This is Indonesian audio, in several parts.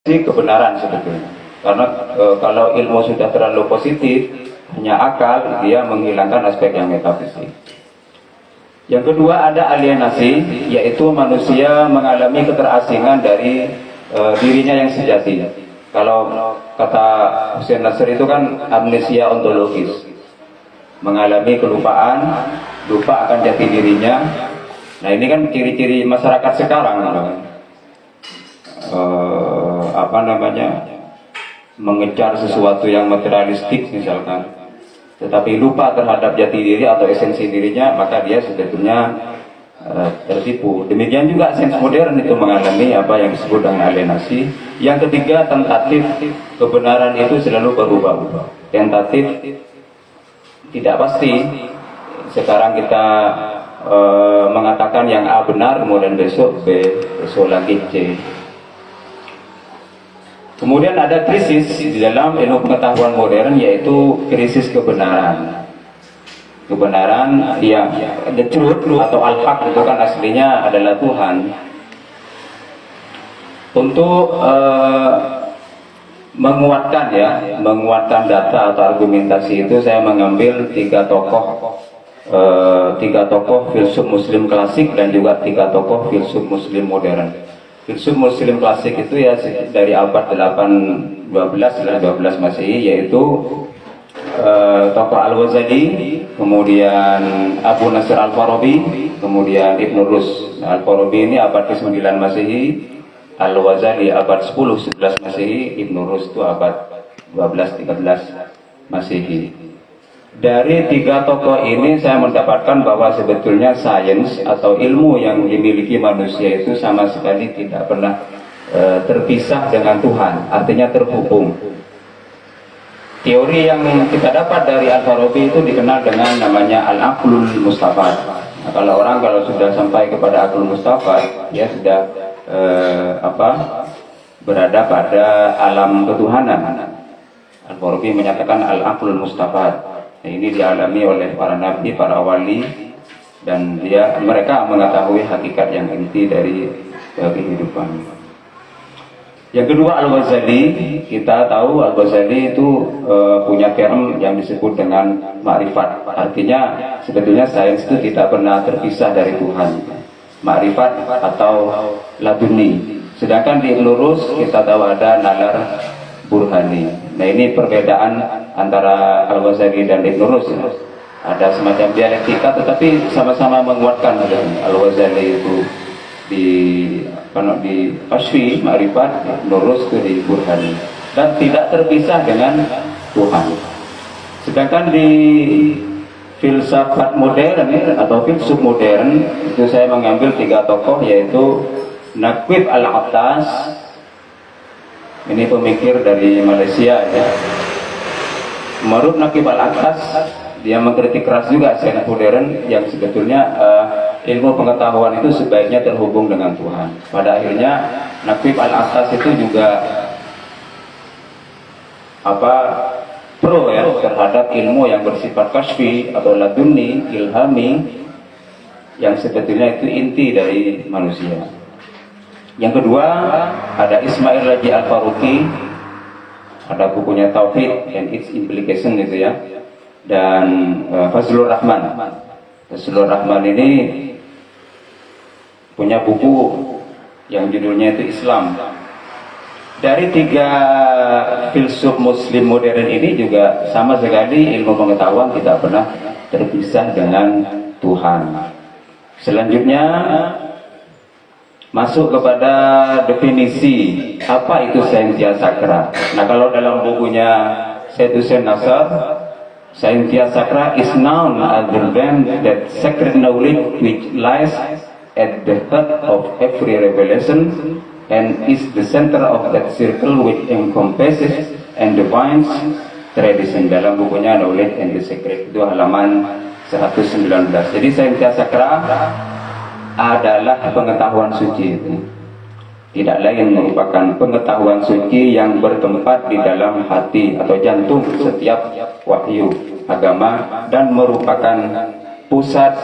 kebenaran sebetulnya. Karena kalau ilmu sudah terlalu positif, hanya akal, dia menghilangkan aspek yang metafisik. Yang kedua ada alienasi, yaitu manusia mengalami keterasingan dari dirinya yang sejati. Kalau kata Hussein Nasr itu kan amnesia ontologis, mengalami kelupaan, lupa akan jati dirinya. Nah ini kan ciri-ciri masyarakat sekarang, mengejar sesuatu yang materialistik misalkan, tetapi lupa terhadap jati diri atau esensi dirinya, maka dia sebetulnya tertipu. Demikian juga sains modern itu mengalami apa yang disebut dengan alienasi. Yang ketiga, tentatif. Kebenaran itu selalu berubah-ubah. Tentatif, tidak pasti. Sekarang kita mengatakan yang A benar, kemudian besok B, besok lagi C. Kemudian ada krisis di dalam ilmu pengetahuan modern, yaitu krisis kebenaran. Kebenaran yang the truth atau al-haq itu kan aslinya adalah Tuhan. Untuk menguatkan data atau argumentasi itu, saya mengambil tiga tokoh filsuf Muslim klasik dan juga tiga tokoh filsuf Muslim modern. Filsuf Muslim klasik itu ya dari abad 12 Masehi, yaitu tokoh Al-Ghazali, kemudian Abu Nasr Al-Farabi, kemudian Ibn Rus. Al-Farabi ini abad ke-9 Masehi, Al-Ghazali abad 10-11 Masehi, Ibn Rus itu abad 12-13 Masehi. Dari tiga tokoh ini saya mendapatkan bahwa sebetulnya sains atau ilmu yang dimiliki manusia itu sama sekali tidak pernah terpisah dengan Tuhan, artinya terhubung. Teori yang kita dapat dari Al-Farabi itu dikenal dengan namanya Al-Aqlul Mustafad. Nah, kalau sudah sampai kepada Aqlul Mustafad, dia sudah berada pada alam ketuhanan. Al-Farabi menyatakan Al-Aqlul Mustafad. Nah, ini dialami oleh para nabi, para wali, dan mereka mengetahui hakikat yang inti dari kehidupan. Yang kedua Al-Ghazali, kita tahu Al-Ghazali itu punya term yang disebut dengan ma'rifat. Artinya sebetulnya sains itu tidak pernah terpisah dari Tuhan. Ma'rifat atau laduni. Sedangkan di Ibn Rus kita tahu ada nalar burhani. Nah ini perbedaan antara Al-Ghazali dan Ibn Rus. Ada semacam dialektika, tetapi sama-sama menguatkan. Al-Ghazali itu di Ashfi, Ma'rifat, Ibn Rus itu di burhani, dan tidak terpisah dengan Tuhan. Sedangkan di filsafat modern atau filsuf modern itu saya mengambil tiga tokoh, yaitu Naqib Al-Attas. Ini pemikir dari Malaysia ya. Menurut Naqib Al-Attas, dia mengkritik keras juga sains modern yang sebetulnya ilmu pengetahuan itu sebaiknya terhubung dengan Tuhan. Pada akhirnya Naqib Al-Attas itu juga pro ya terhadap ilmu yang bersifat kasfi atau laduni, ilhami, yang sebetulnya itu inti dari manusia. Yang kedua ada Ismail Raji Al-Faruqi, ada bukunya Tauhid and its Implication gitu ya, dan Fazlur Rahman. Fazlur Rahman ini punya buku yang judulnya itu Islam. Dari tiga filsuf Muslim modern ini juga sama sekali ilmu pengetahuan tidak pernah terpisah dengan Tuhan. Selanjutnya masuk kepada definisi apa itu Scientia Sacra. Nah kalau dalam bukunya Syed Hussein Nasr, Scientia Sacra is known as the band that sacred knowledge which lies at the heart of every revelation and is the center of that circle which encompasses and defines tradition. Dalam bukunya Knowledge and the Secret, itu halaman 119. Jadi Scientia Sacra adalah pengetahuan suci itu. Tidak lain merupakan pengetahuan suci yang bertempat di dalam hati atau jantung setiap wahyu agama, dan merupakan pusat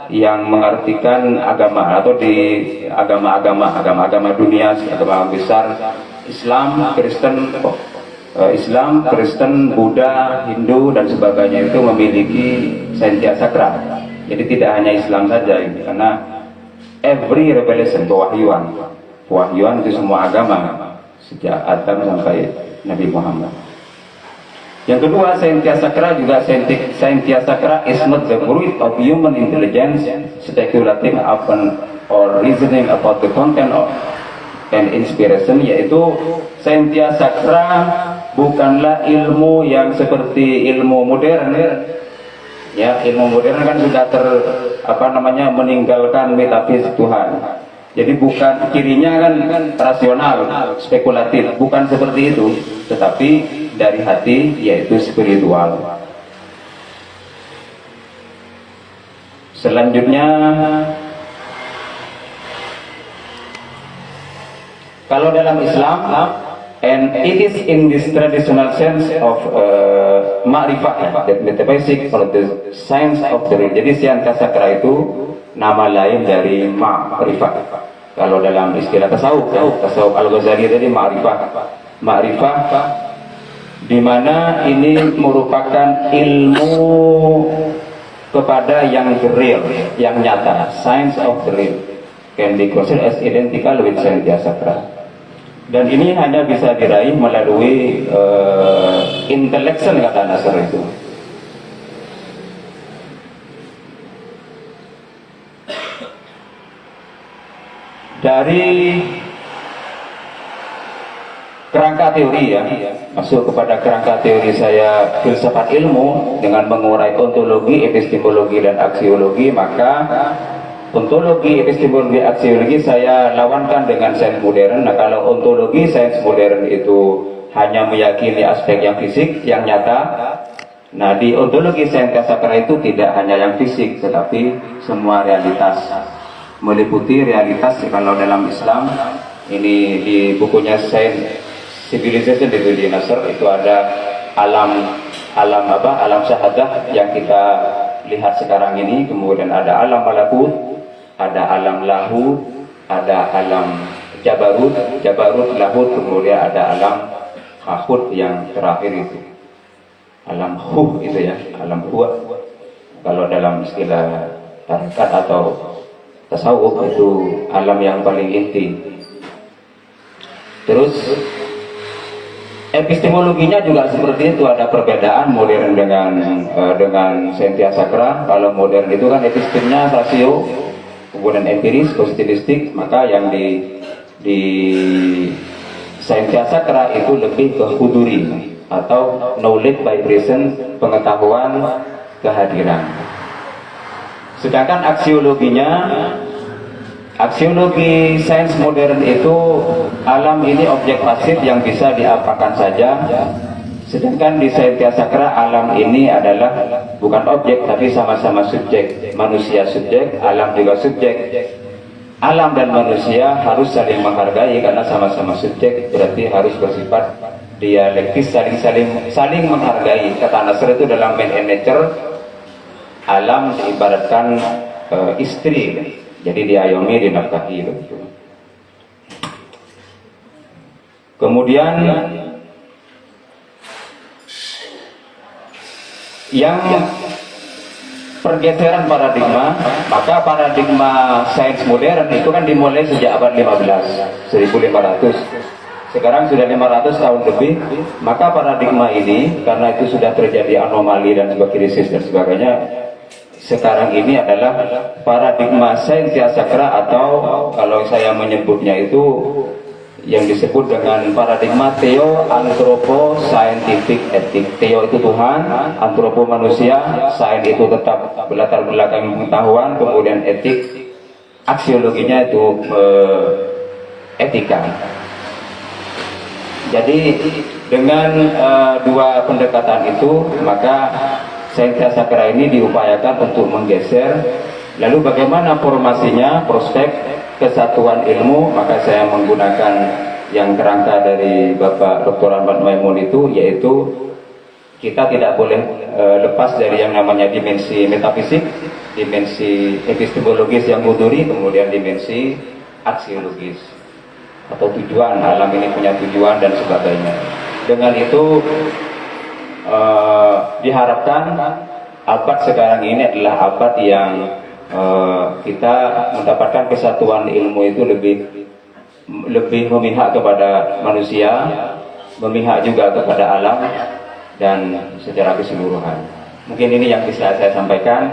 yang mengartikan agama atau di agama-agama dunia, agama besar Islam, Kristen, Buddha, Hindu dan sebagainya itu memiliki Saintya Sakra. Jadi tidak hanya Islam saja, karena every revelation, pewahyuan itu semua agama sejak Adam sampai Nabi Muhammad. Yang kedua, Saintya Sakra juga Saintya Sakra is not the fruit of human intelligence, speculating upon or reasoning about the content of and inspiration, yaitu Saintya Sakra bukanlah ilmu yang seperti ilmu modern. Ya, ilmu modern kan sudah meninggalkan metafisik Tuhan. Jadi bukan cirinya kan rasional, spekulatif, bukan seperti itu, tetapi dari hati, yaitu spiritual. Selanjutnya, kalau dalam Islam, and it is in this traditional sense of ma'rifah, that metaphysics or the science of the real. Jadi Saintya Sakra itu nama lain dari ma'rifah. Kalau dalam istilah tasawuf Al-Ghazali tadi ma'rifah, di mana ini merupakan ilmu kepada yang real, yang nyata, science of the real, can be considered as identical with Saintya Sakra. Dan ini hanya bisa diraih melalui intellection, kata Nasr itu. Dari kerangka teori, ya, masuk kepada kerangka teori saya filsafat ilmu dengan mengurai ontologi, epistemologi dan aksiologi, maka ontologi, epistemologi, aksiologi saya lawankan dengan sains modern. Nah, kalau ontologi, sains modern itu hanya meyakini aspek yang fisik, yang nyata. Nah, di ontologi Saintya Sakra itu tidak hanya yang fisik, tetapi semua realitas, meliputi realitas. Kalau dalam Islam ini di bukunya Science Civilization di Nasr itu ada alam syahadah yang kita lihat sekarang ini, kemudian ada alam malakut, ada alam lahut, ada alam jabarut, lahut, kemudian ada alam hahut yang terakhir itu alam huh, itu ya, alam huwa. Kalau dalam istilah tarikat atau tasawuf itu alam yang paling inti. Terus epistemologinya juga seperti itu, ada perbedaan modern dengan Saintya Sakra. Kalau modern itu kan epistemnya rasio, kemudian empiris, positivistik, maka yang di Saintya Sakra itu lebih ke huduri atau knowledge by presence, pengetahuan kehadiran. Sedangkan aksiologi sains modern itu alam ini objek pasif yang bisa diapakan saja. Sedangkan di Saintya Sakra alam ini adalah bukan objek tapi sama-sama subjek. Manusia subjek, alam juga subjek. Alam dan manusia harus saling menghargai karena sama-sama subjek, berarti harus bersifat dialektis, saling menghargai. Kata Nasr itu dalam Man and Nature, alam diibaratkan istri, jadi diayomi, dinafkahi begitu. Kemudian yang pergeseran paradigma, maka paradigma sains modern itu kan dimulai sejak abad 1500. Sekarang sudah 500 tahun lebih, maka paradigma ini karena itu sudah terjadi anomali dan sebuah krisis dan sebagainya. Sekarang ini adalah paradigma Saintya Sakra, atau kalau saya menyebutnya itu yang disebut dengan paradigma theo-antropo scientific etik. Theo itu Tuhan, antropo manusia, sains itu tetap berlatar belakang pengetahuan, kemudian etik, aksiologinya itu etika. Jadi dengan dua pendekatan itu, maka Saintya Sakra ini diupayakan untuk menggeser. Lalu bagaimana formasinya, prospek kesatuan ilmu? Maka saya menggunakan yang kerangka dari Bapak Dr. Ahmad Maimun itu, yaitu kita tidak boleh lepas dari yang namanya dimensi metafisik, dimensi epistemologis yang huduri, kemudian dimensi aksiologis atau tujuan, alam ini punya tujuan dan sebagainya. Dengan itu diharapkan abad sekarang ini adalah abad yang kita mendapatkan kesatuan ilmu itu lebih memihak kepada manusia, memihak juga kepada alam dan secara keseluruhan. Mungkin ini yang bisa saya sampaikan,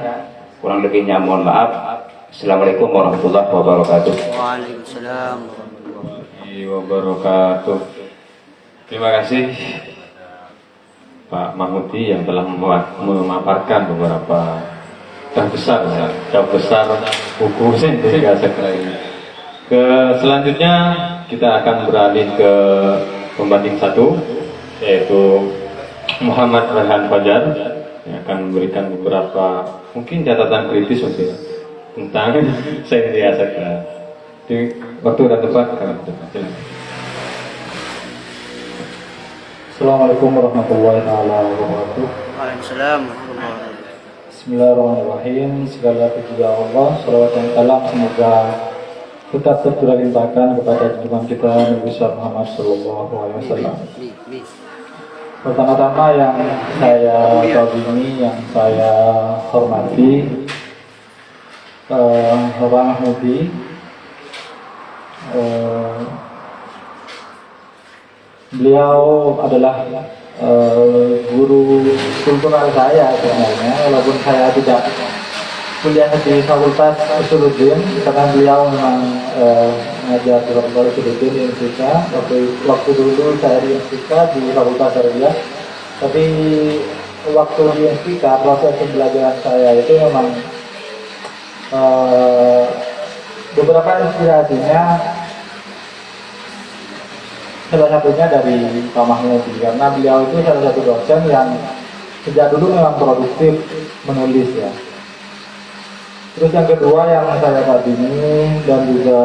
kurang lebihnya mohon maaf. Assalamualaikum warahmatullahi wabarakatuh. Waalaikumsalam warahmatullahi wabarakatuh. Terima kasih Pak Mahmudi yang telah memaparkan beberapa draft besar buku Sentika sekali. Selanjutnya kita akan beralih ke pembanding satu, yaitu Muhammad Rehan Fajar yang akan memberikan beberapa mungkin catatan kritis mungkin tentang Sentika sekali. Di waktu dan tempat kami silakan. Assalamualaikum warahmatullahi wabarakatuh. Waalaikumsalam warahmatullahi wabarakatuh. Bismillahirrahmanirrahim. Segala puji Allah, salawat dan salam semoga tetap tercurahkan kepada junjungan kita Nabi besar Muhammad Sallallahu Alaihi Wasallam. Pertama-tama yang saya kagumi, yang saya hormati, Bapak Mahmudi, beliau adalah guru kultural saya sebenarnya, walaupun saya tidak kuliah di Fakultas Usuluddin, karena beliau memang mengajar di Fakultas Usuluddin di Indonesia. Waktu dulu saya di Indonesia di Fakultas Syariah, tapi waktu di Indonesia proses pembelajaran saya itu memang beberapa inspirasinya salah satunya dari Pak Mahmudi, karena beliau itu salah satu dosen yang sejak dulu memang produktif menulis ya. Terus yang kedua yang saya kagumi dan juga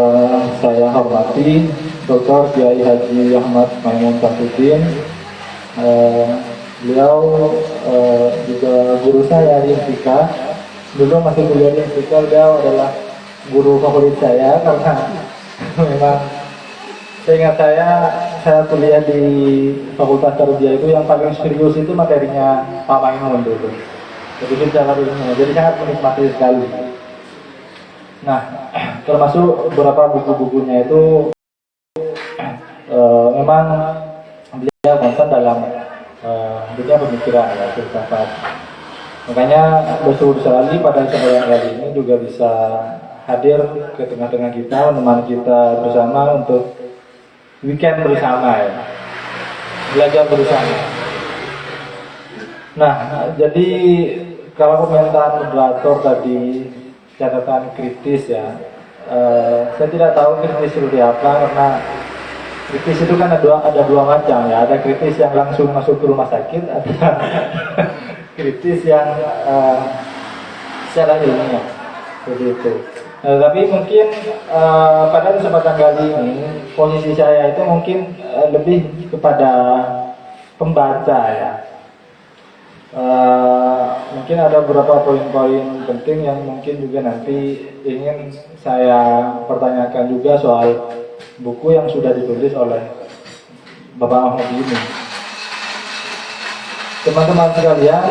saya hormati, Dr. Kiai Haji Ahmad Maimun Samsudin. Beliau juga guru saya di Intika. Dulu masih kuliah di Intika, beliau adalah guru favorit saya karena memang seingat saya kuliah di Fakultas Tarbiyah itu yang paling serius itu materinya Pak Maimun dulu. Jadi secara ilmu, jadi sangat menikmati sekali. Nah, termasuk beberapa buku-bukunya itu memang beliau konsen dalam dunia pemikiran ya, filsafat. Makanya bersyukur sekali pada kesempatan kali ini juga bisa hadir ke tengah-tengah kita, menemani kita bersama untuk weekend bersama ya, belajar bersama. Nah, jadi kalau komentar moderator tadi catatan kritis ya, saya tidak tahu kritis seperti apa, karena kritis itu kan ada dua macam ya, ada kritis yang langsung masuk ke rumah sakit, ada kritis yang secara ilmiah seperti itu. Tapi mungkin pada kesempatan kali ini posisi saya itu mungkin lebih kepada pembaca ya. Mungkin ada beberapa poin-poin penting yang mungkin juga nanti ingin saya pertanyakan juga soal buku yang sudah ditulis oleh Bapak Mahmudi ini. Teman-teman sekalian,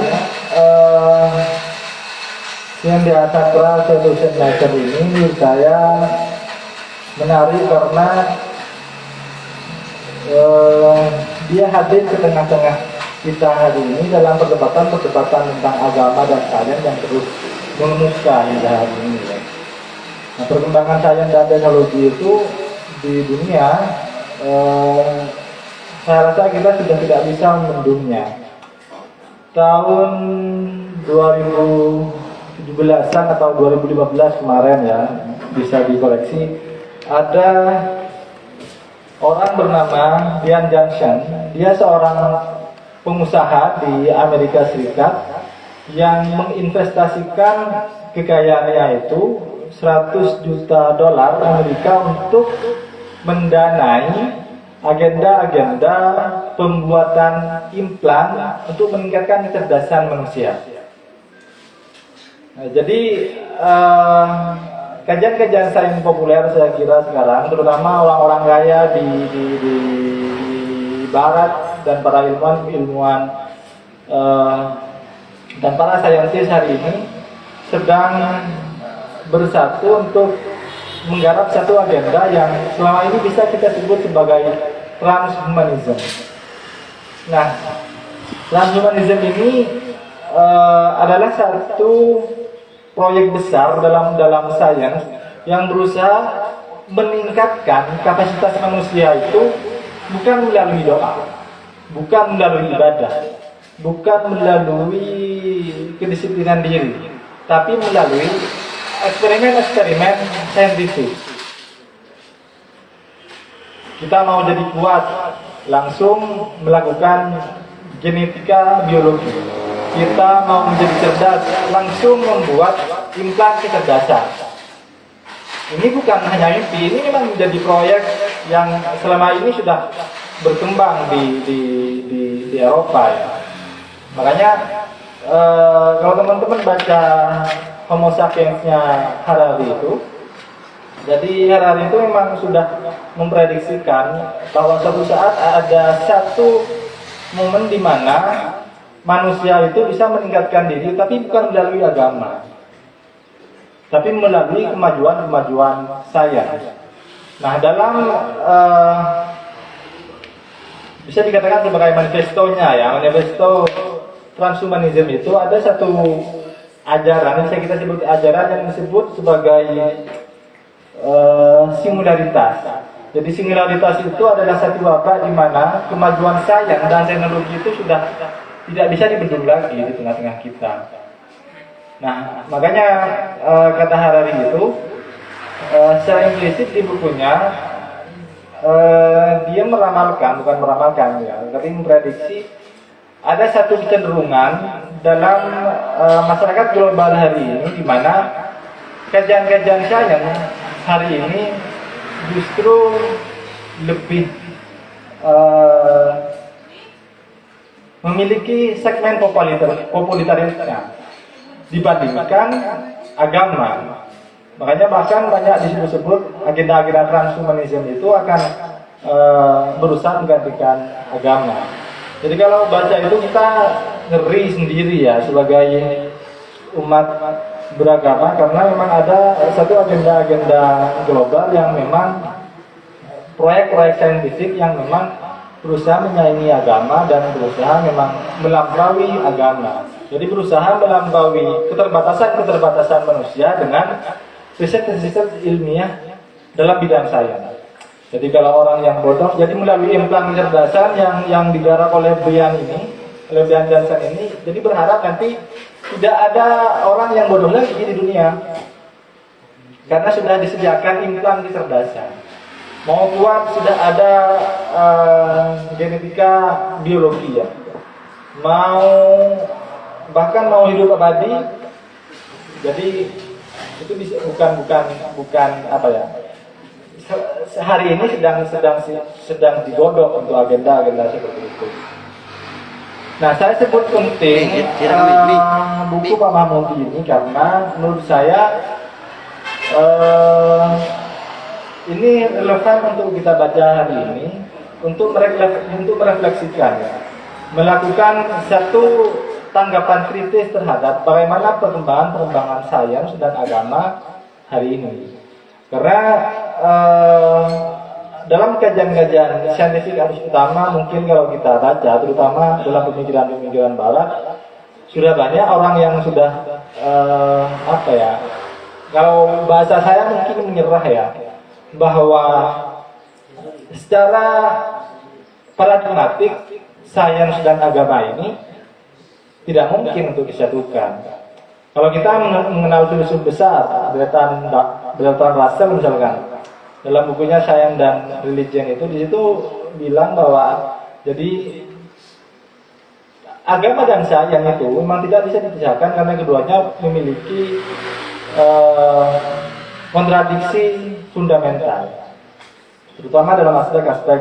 yang di Asakra Solution Maker ini menurut saya menarik karena dia hadir ke tengah-tengah kita hari ini dalam perdebatan tentang agama dan sains yang terus mengemuka hingga hari ini ya. Nah, perkembangan sains dan teknologi itu di dunia saya rasa kita sudah tidak bisa membendungnya. Tahun 2017 atau 2015 kemarin ya, bisa dikoreksi, ada orang bernama Dian Johnson. Dia seorang pengusaha di Amerika Serikat yang menginvestasikan kekayaannya itu 100 juta dolar Amerika untuk mendanai agenda-agenda pembuatan implan untuk meningkatkan kecerdasan manusia. Nah, jadi kajian-kajian sains populer saya kira sekarang, terutama orang-orang kaya di Barat dan para ilmuwan dan para saintis hari ini sedang bersatu untuk menggarap satu agenda yang selama ini bisa kita sebut sebagai transhumanism. Nah, transhumanism ini adalah satu proyek besar dalam sains yang berusaha meningkatkan kapasitas manusia itu bukan melalui doa, bukan melalui ibadah, bukan melalui kedisiplinan diri, tapi melalui eksperimen-eksperimen saintifik. Kita mau jadi kuat, langsung melakukan genetika biologi. Kita mau menjadi cerdas, langsung membuat implan kecerdasan. Ini bukan hanya mimpi, ini memang menjadi proyek yang selama ini sudah berkembang di Eropa ya. Makanya kalau teman-teman baca Homo sapiens-nya Harari itu, jadi Harari itu memang sudah memprediksikan bahwa suatu saat ada satu momen di mana manusia itu bisa meningkatkan diri, tapi bukan melalui agama, tapi melalui kemajuan sains. Nah, dalam bisa dikatakan sebagai manifestonya ya, manifesto transhumanism itu ada satu ajaran, bisa kita sebut ajaran yang disebut sebagai singularitas. Jadi singularitas itu adalah satu wabah di mana kemajuan sains dan teknologi itu sudah tidak bisa dibendung lagi di tengah-tengah kita. Nah, makanya kata Harari itu secara implisit di bukunya dia meramalkan, bukan meramalkan ya, tapi memprediksi ada satu kecenderungan dalam masyarakat global hari ini di mana kajian-kajian sains hari ini justru lebih memiliki segmen popularitasnya dibandingkan agama. Makanya bahkan banyak disebut-sebut agenda-agenda transhumanism itu akan berusaha menggantikan agama. Jadi kalau baca itu kita ngeri sendiri ya sebagai umat beragama, karena memang ada satu agenda-agenda global yang memang proyek-proyek saintifik yang memang berusaha menyaingi agama dan berusaha memang melampaui agama. Jadi berusaha melampaui keterbatasan manusia dengan riset-riset ilmiah dalam bidang sains. Jadi kalau orang yang bodoh, jadi melalui implan kecerdasan yang digarap oleh Brian Johnson ini, jadi berharap nanti tidak ada orang yang bodoh lagi di dunia, karena sudah disediakan implan kecerdasan. Mau kuat sudah ada genetika biologi ya. Bahkan mau hidup abadi, jadi itu bisa bukan apa ya? Hari ini sedang digodok untuk agenda seperti itu. Nah, saya sebut penting buku Pak Mahmudi ini karena menurut saya ini relevan untuk kita baca hari ini, untuk merefleksikan ya, melakukan satu tanggapan kritis terhadap bagaimana perkembangan sains dan agama hari ini. Karena dalam kajian-kajian saintifik utama, mungkin kalau kita baca, terutama dalam pemikiran Barat, sudah banyak orang yang sudah kalau bahasa saya mungkin menyerah ya, bahwa secara paradigmatik sains dan agama ini tidak mungkin untuk disatukan. Kalau kita mengenal filsuf besar Bertrand Russell misalkan, dalam bukunya Science dan Religion itu, di situ bilang bahwa jadi agama dan sains itu memang tidak bisa dipisahkan karena keduanya memiliki kontradiksi fundamental, terutama dalam aspek-aspek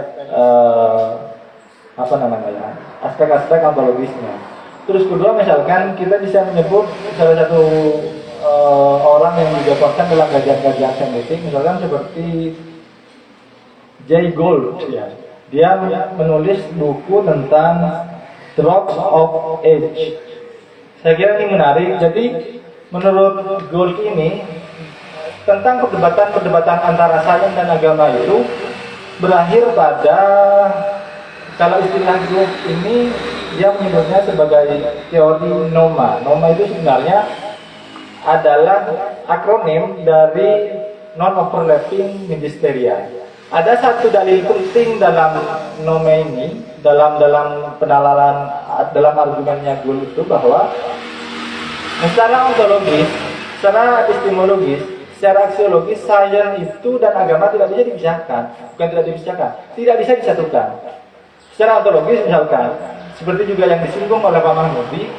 aspek-aspek ontologisnya. Terus kedua, misalkan kita bisa menyebut salah satu orang yang juga konsen dalam kajian-kajian saintifik, misalkan seperti Jay Gould, ya. Dia menulis buku tentang Drops of Age. Saya kira ini menarik. Jadi menurut Gould ini tentang perdebatan antara sains dan agama itu berakhir pada, kalau istilah Gould ini dia menyebutnya sebagai teori NOMA. NOMA itu sebenarnya adalah akronim dari non-overlapping ministeria. Ada satu dalil penting dalam NOMA ini, dalam penalaran, dalam argumennya Gould itu, bahwa secara ontologis, secara epistemologis, secara aksiologis, sains itu dan agama tidak bisa dipisahkan. Bukan tidak dipisahkan, tidak bisa disatukan. Secara ontologis misalkan, seperti juga yang disinggung oleh Pak Mahmudi,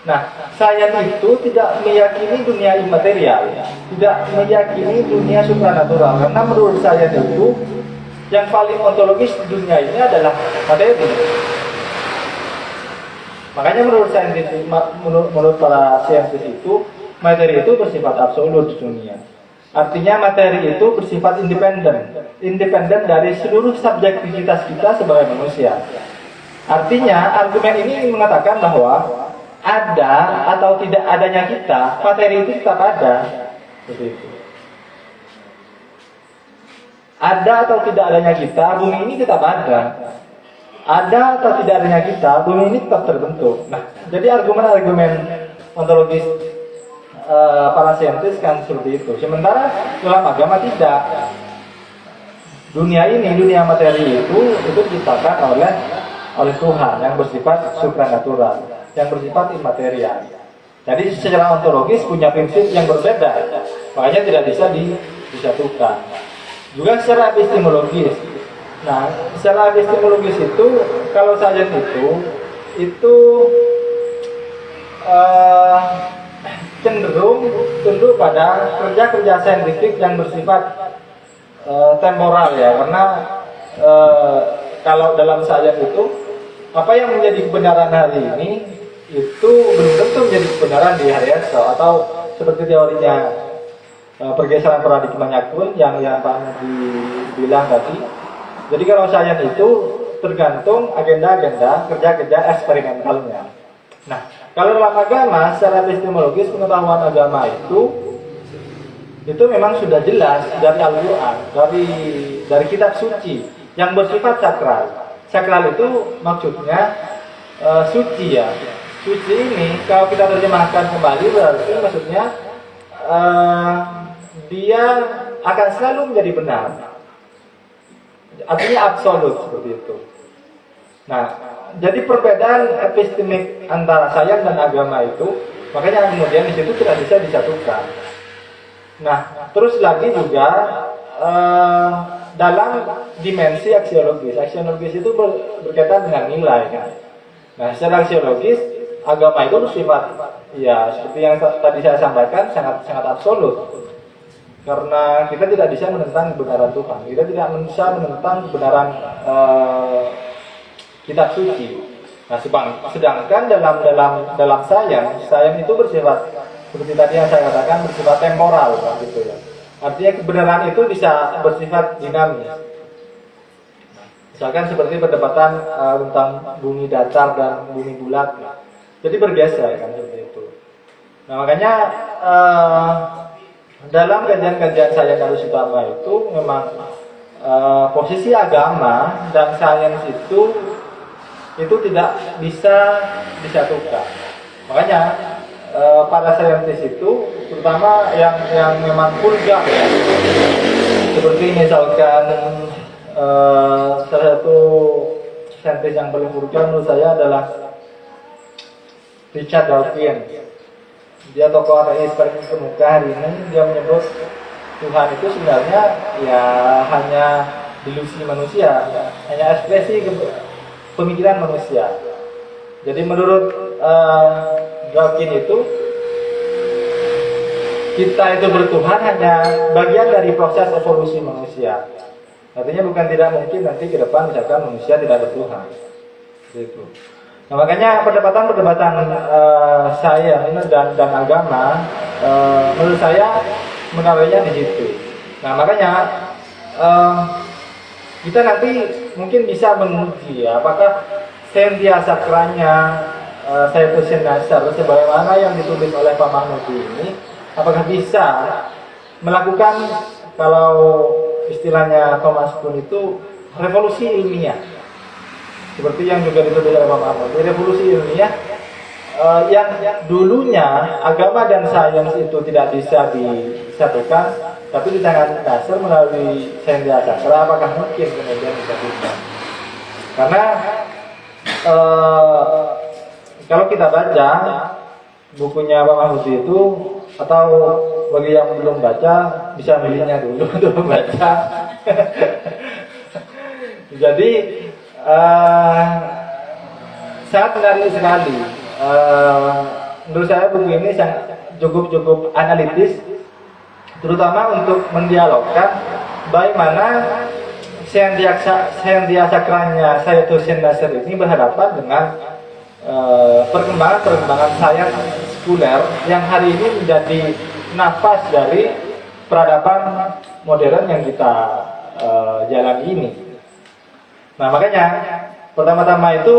nah, sains itu tidak meyakini dunia imaterial, tidak meyakini dunia supranatural, karena menurut sains itu yang paling ontologis di dunia ini adalah materi. Makanya menurut saintis, menurut para saintis itu, materi itu bersifat absolut di dunia. Artinya materi itu bersifat independen dari seluruh subjektivitas kita sebagai manusia. Artinya argumen ini mengatakan bahwa ada atau tidak adanya kita, materi itu tetap ada. Seperti itu. Ada atau tidak adanya kita, bumi ini tetap ada. Ada atau tidak adanya kita, bumi ini tetap terbentuk. Nah, jadi argumen-argumen ontologis para saintis kan seperti itu. Sementara dalam agama tidak. Dunia ini, dunia materi itu diciptakan oleh Tuhan yang bersifat supranatural, yang bersifat imaterial. Jadi secara ontologis punya prinsip yang berbeda, makanya tidak bisa disatukan. Juga secara epistemologis. Nah, secara epistemologis itu, kalau sains itu cenderung tunduk pada kerja-kerja saintifik yang bersifat temporal, ya, karena kalau dalam sains itu apa yang menjadi kebenaran hari ini itu belum tentu menjadi kebenaran di hari esok, atau seperti teorinya pergeseran paradigmanya pun yang Pak Mudi bilang tadi. Jadi kalau sains itu tergantung agenda-agenda kerja-kerja eksperimentalnya. Nah, kalau dalam agama, secara epistemologis pengetahuan agama itu memang sudah jelas dari Al-Quran, dari kitab suci yang bersifat sakral. Sakral itu maksudnya suci, ya. Suci ini kalau kita terjemahkan kembali berarti maksudnya dia akan selalu menjadi benar. Artinya absolut, seperti itu. Nah, jadi perbedaan epistemik antara sains dan agama itu, makanya kemudian di situ tidak bisa disatukan. Nah, terus lagi juga dalam dimensi aksiologis. Aksiologis itu berkaitan dengan nilai, kan. Nah, secara aksiologis agama itu bersifat, ya, seperti yang tadi saya sampaikan, sangat absolut. Karena kita tidak bisa menentang kebenaran Tuhan, kita tidak bisa menentang kebenaran kitab suci. Nah, sedangkan dalam sains itu bersifat, seperti tadi yang saya katakan, bersifat temporal, gitu ya. Artinya kebenaran itu bisa bersifat dinamis. Misalkan seperti perdebatan tentang bumi datar dan bumi bulat, jadi bergeser, kan, seperti itu. Nah, makanya dalam kajian-kajian sains harus utama itu memang posisi agama dan sains itu tidak bisa disatukan. Makanya para saintis itu, terutama yang memang vulgar, ya, seperti misalkan salah satu saintis yang paling vulgar menurut saya adalah Richard Dawkins. Dia tokoh ateis paling terkemuka hari ini. Dia menyebut Tuhan itu sebenarnya ya hanya delusi manusia, hanya ekspresi pemikiran manusia. Jadi menurut Dawkins itu, kita itu bertuhan hanya bagian dari proses evolusi manusia. Artinya bukan tidak mungkin nanti ke depan misalkan manusia tidak bertuhan. Gitu. Nah, makanya perdebatan saya dan agama menurut saya mengawalnya di situ. Nah, makanya kita nanti mungkin bisa menguji apakah sentia sakranya Sayyidus Nasr sebagaimana yang ditulis oleh Pak Mahmudi ini, apakah bisa melakukan, kalau istilahnya Thomas Kuhn itu, revolusi ilmiah seperti yang juga ditulis oleh Pak Mahmudi. Revolusi ilmiah yang dulunya agama dan sains itu tidak bisa disatukan, tapi di tangan Nasr melalui sentia sakra apakah mungkin kemudian disatukan? Karena kalau kita baca bukunya Pak Mahmudi itu, atau bagi yang belum baca bisa belinya dulu untuk baca. Jadi sangat menarik sekali. Menurut saya buku ini cukup analitis, terutama untuk mendialogkan bagaimana sentia sakranya Sayyidus Nasr ini berhadapan dengan perkembangan sains sekuler yang hari ini menjadi nafas dari peradaban modern yang kita jalani ini. Nah, makanya pertama-tama itu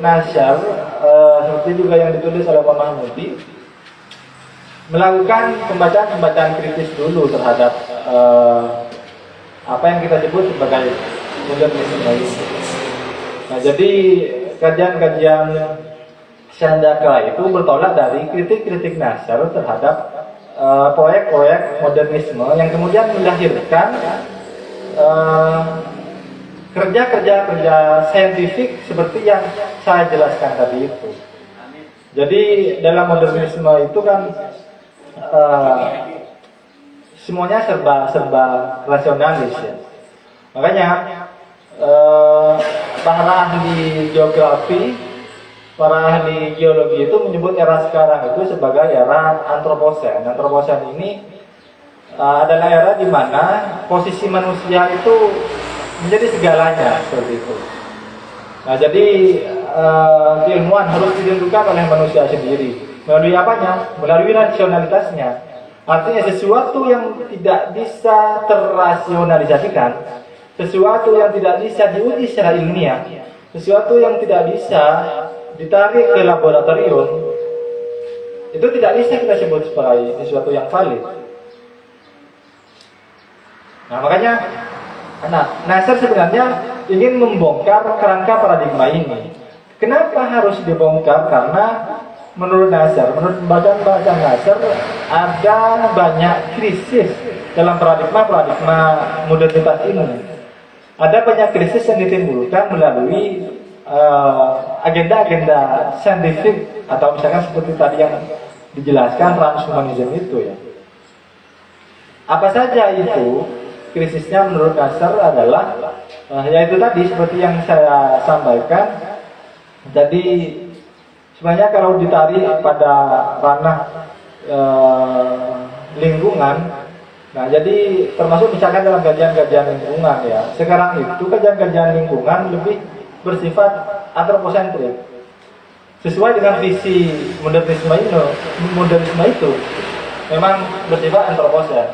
Nasr seperti juga yang ditulis oleh Pak Mahmudi, melakukan pembacaan kritis dulu terhadap apa yang kita sebut sebagai modernisme ini. Nah, jadi kajian-kajian Chandakra itu bertolak dari kritik-kritik Nasr terhadap proyek-proyek modernisme yang kemudian melahirkan kerja-kerja saintifik seperti yang saya jelaskan tadi itu. Jadi dalam modernisme itu kan semuanya serba rasionalis ya. Makanya para ahli geografi, para ahli geologi itu menyebut era sekarang itu sebagai era antroposen. Antroposen ini adalah era di mana posisi manusia itu menjadi segalanya seperti itu. Nah, jadi keilmuan harus ditentukan oleh manusia sendiri. Melalui apanya? Melalui rasionalitasnya. Artinya sesuatu yang tidak bisa terrasionalisasikan, sesuatu yang tidak bisa diuji secara ilmiah, sesuatu yang tidak bisa ditarik ke laboratorium, itu tidak bisa kita sebut sebagai sesuatu yang valid. Nah, makanya Nasr sebenarnya ingin membongkar kerangka paradigma ini. Kenapa harus dibongkar? Karena menurut bacaan Nasr ada banyak krisis dalam paradigma modernitas ini. Ada banyak krisis yang ditimbulkan melalui agenda-agenda saintifik atau misalkan seperti tadi yang dijelaskan transhumanisme itu ya. Apa saja itu? Krisisnya menurut Nasr adalah yaitu tadi seperti yang saya sampaikan. Jadi sebenarnya kalau ditarik pada ranah lingkungan, nah jadi termasuk misalkan dalam kajian-kajian lingkungan ya, sekarang itu kajian-kajian lingkungan lebih bersifat antroposentrik sesuai dengan visi modernisme itu memang bersifat antroposen.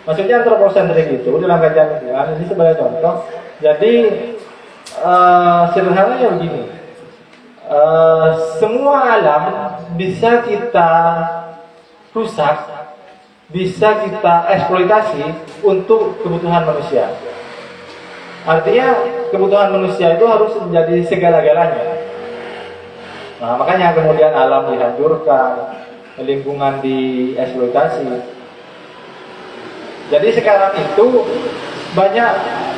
Maksudnya antroposentrik itu dalam kajian lingkungan ini sebagai contoh. Jadi sederhananya begini, semua alam bisa kita rusak, bisa kita eksploitasi untuk kebutuhan manusia. Artinya kebutuhan manusia itu harus menjadi segala-galanya. Nah, makanya kemudian alam dihancurkan, lingkungan dieksploitasi. Jadi sekarang itu banyak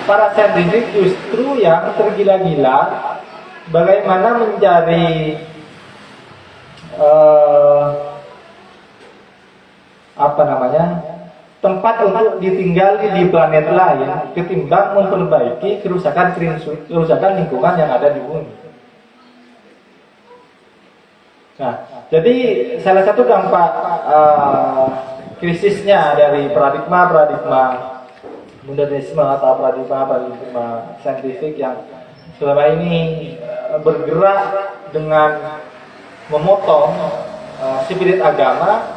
para saintifik justru yang tergila-gila bagaimana mencari tempat untuk ditinggali di planet lain ketimbang memperbaiki kerusakan lingkungan yang ada di bumi. Nah, jadi salah satu dampak krisisnya dari paradigma modernisme atau paradigma saintifik yang selama ini bergerak dengan memotong spirit agama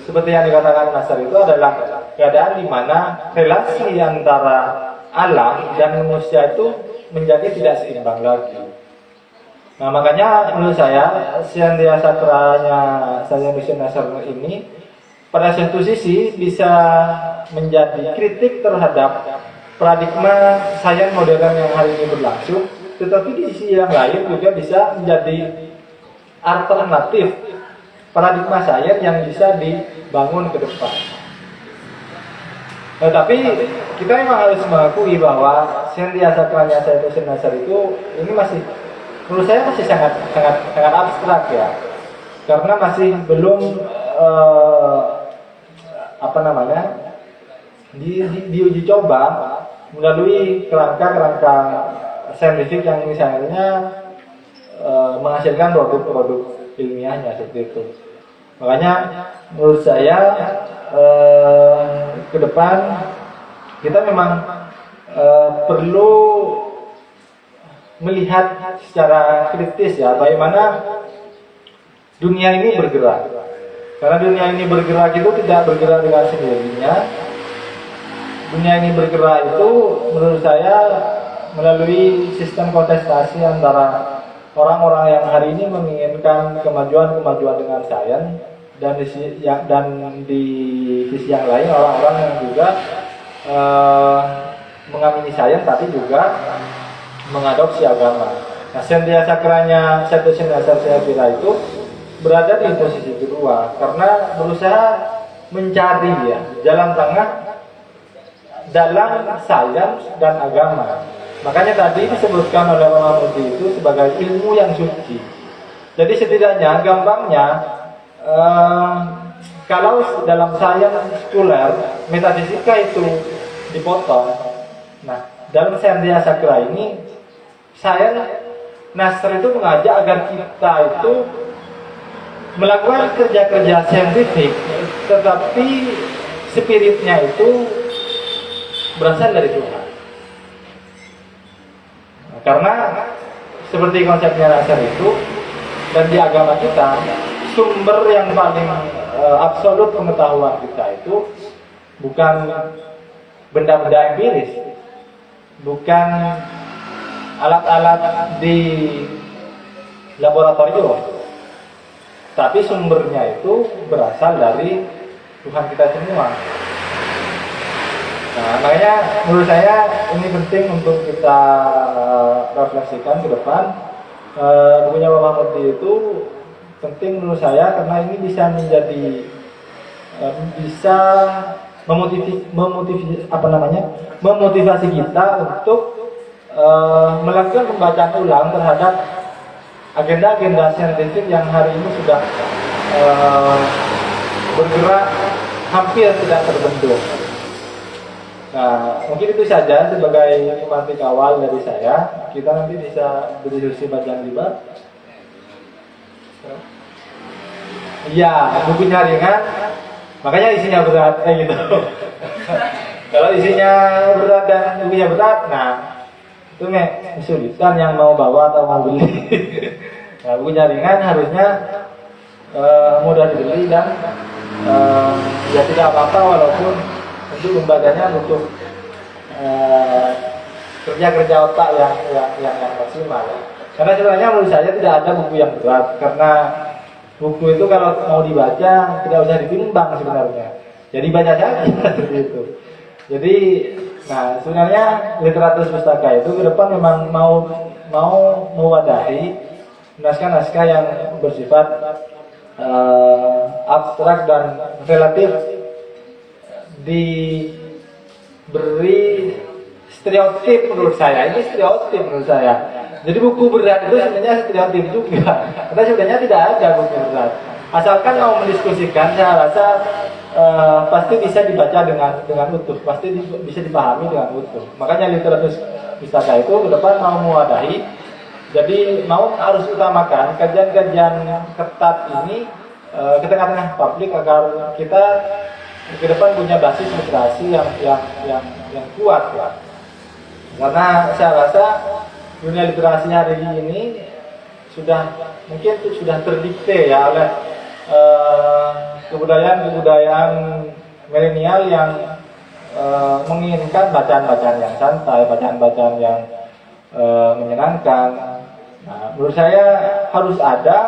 seperti yang dikatakan Nasr itu adalah keadaan di mana relasi antara alam dan manusia itu menjadi tidak seimbang lagi. Nah, makanya menurut saya Syandia Sakranya Sayyid Hussein Nasr ini pada satu sisi bisa menjadi kritik terhadap paradigma sains modern yang hari ini berlangsung, tetapi di sisi yang lain juga bisa menjadi alternatif paradigma sains yang bisa dibangun ke depan. Nah, tapi kita memang harus mengakui bahwa Syandia Sakranya Sayyid Hussein Nasr itu ini masih, menurut saya masih sangat abstrak ya, karena masih belum diuji coba melalui kerangka saintifik yang misalnya menghasilkan produk ilmiahnya seperti itu. Makanya menurut saya ke depan kita memang perlu melihat secara kritis ya bagaimana dunia ini bergerak. Karena dunia ini bergerak itu tidak bergerak dengan sendirinya. Dunia ini bergerak itu menurut saya melalui sistem kontestasi antara orang-orang yang hari ini menginginkan kemajuan dengan sains dan di sisi yang lain orang-orang yang juga mengamini sains tapi juga mengadopsi agama. Nah, Syandia Sakranya Sayyid Hussein Nasr saya kira itu berada di posisi kedua karena berusaha mencari ya jalan tengah dalam sains dan agama. Makanya tadi disebutkan oleh Pak Mahmudi itu sebagai ilmu yang suci. Jadi setidaknya gampangnya kalau dalam sains sekuler metafisika itu dipotong. Nah, dalam Syandia Sakra ini sains Nasr itu mengajak agar kita itu melakukan kerja-kerja saintifik, tetapi spiritnya itu berasal dari Tuhan. Nah, karena seperti konsepnya Nasr itu dan di agama kita, sumber yang paling absolut pengetahuan kita itu bukan benda-benda empiris, bukan alat-alat di laboratorium, tapi sumbernya itu berasal dari Tuhan kita semua. Nah, makanya menurut saya ini penting untuk kita refleksikan ke depan. Bukunya Pak Mahmudi itu penting menurut saya karena ini bisa menjadi bisa memotivasi kita untuk melakukan pembacaan ulang terhadap agenda-agenda saintifik yang hari ini sudah bergerak hampir tidak terbentuk. Nah, mungkin itu saja sebagai tematik awal dari saya. Kita nanti bisa berdiskusi panjang lebar. Iya, bukunya ringan, makanya isinya berat kayak gitu. Kalau isinya berat dan bukunya berat, nah itu kesulitan yang mau bawa atau mau beli. Nah, bukunya ringan harusnya mudah dibeli dan ya tidak apa-apa walaupun untuk membacanya butuh kerja-kerja otak yang maksimal. Karena sebenarnya menurut saya tidak ada buku yang berat karena buku itu kalau mau dibaca tidak usah ditimbang sebenarnya. Jadi baca saja seperti itu. Jadi, nah sebenarnya literatur pustaka itu ke depan memang mau mewadahi naskah-naskah yang bersifat abstrak dan relatif diberi stereotip menurut saya. Ini stereotip menurut saya. Jadi buku berat itu sebenarnya stereotip juga. Karena sebenarnya tidak ada buku berat. Asalkan mau mendiskusikan, saya rasa pasti bisa dibaca dengan utuh, pasti bisa dipahami dengan utuh. Makanya literatur pustaka itu ke depan mau mewadahi. Jadi harus utamakan kajian-kajian ketat ini ke tengah-tengah publik agar kita ke depan punya basis literasi yang kuat ya. Karena saya rasa dunia literasi hari ini sudah mungkin sudah terdikte ya oleh kebudayaan milenial yang menginginkan bacaan-bacaan yang santai, bacaan-bacaan yang menyenangkan. Nah, menurut saya harus ada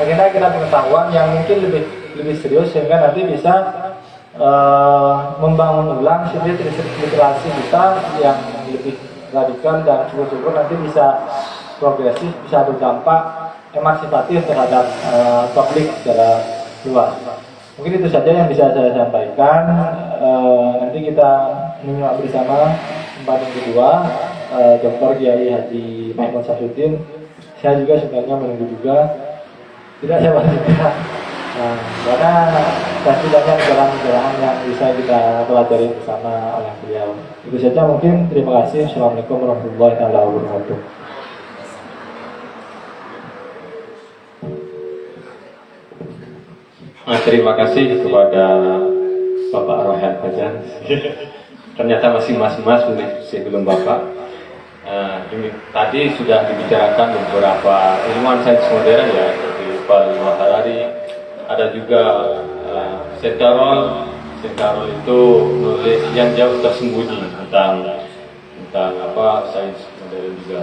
agenda pengetahuan yang mungkin lebih serius sehingga nanti bisa membangun ulang literasi kita yang lebih radikal dan syukur-syukur nanti bisa progresif, bisa berdampak emansipatif terhadap publik secara luas. Mungkin itu saja yang bisa saya sampaikan. Nanti kita menyimak bersama tempat yang kedua, Dr. Kiai Haji Mahmud Syafruddin. Saya juga sebenarnya menunggu juga. Tidak saya lanjutkan. Nah, karena pasti banyak jalan-jalan yang bisa kita pelajari bersama oleh beliau. Itu saja mungkin. Terima kasih. Assalamualaikum warahmatullahi wabarakatuh. Terima kasih kepada Bapak Rohan Fajan. Ternyata masih mas-mas sebelum Bapak. Tadi sudah dibicarakan beberapa ilmuwan sains modern ya, seperti Pak Harari. Ada juga Said Carol itu nulis yang jauh tersembunyi tentang apa sains modern juga.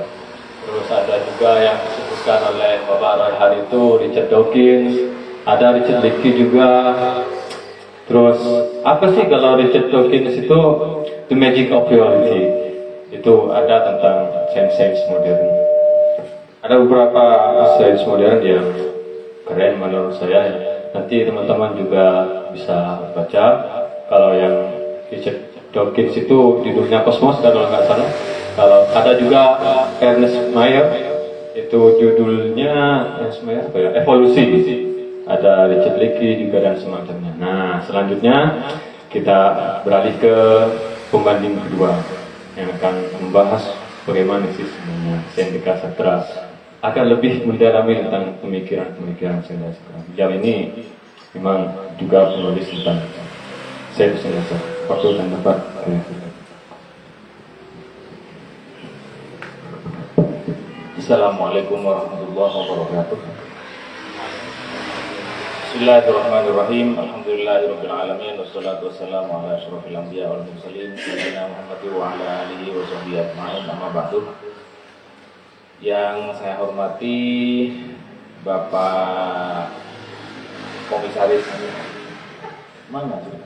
Terus ada juga yang disebutkan oleh Bapak Rohan itu Richard Dawkins. Ada Richard Leakey juga. Terus apa sih kalau Richard Dawkins itu The Magic of Reality, itu ada tentang sains modern. Ada beberapa sains modern yang keren menurut saya. Nanti teman-teman juga bisa baca. Kalau yang Richard Dawkins itu judulnya Kosmos kalau nggak salah. Kalau ada juga Ernest Mayr, itu judulnya Evolusi. Ada Richard Leakey juga dan semacamnya. Nah, selanjutnya kita beralih ke pembanding kedua yang akan membahas bagaimana sih sebenarnya Sendika Sastra akan lebih mendalami tentang pemikiran Sendika Sastra. Jam ini memang juga penulis tentang Sendika Sastra. Waktu dan tempat. Assalamualaikum warahmatullahi wabarakatuh. Bismillahirrahmanirrahim. Alhamdulillahirabbil alamin wassalatu wassalamu ala asyrofil anbiya wal mursalin sayyidina Muhammad wa ala alihi wa sahbihi ajma'in. Amma ba'du. Yang saya hormati Bapak Komisaris mana sih?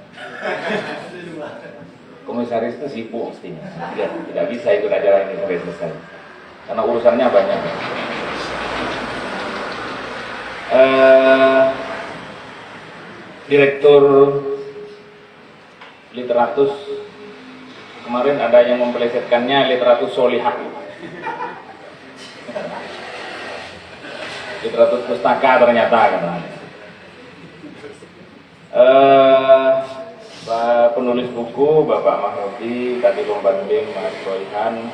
Komisaris itu sibuk mestinya. Tidak bisa ikut acara ini sampai selesai karena urusannya banyak. Direktur Literatus, kemarin ada yang mempelesetkannya Literatus Solihah, Literatus Pustaka ternyata kan. Penulis buku Bapak Mahmudi, tadi pembanding Mas Royhan.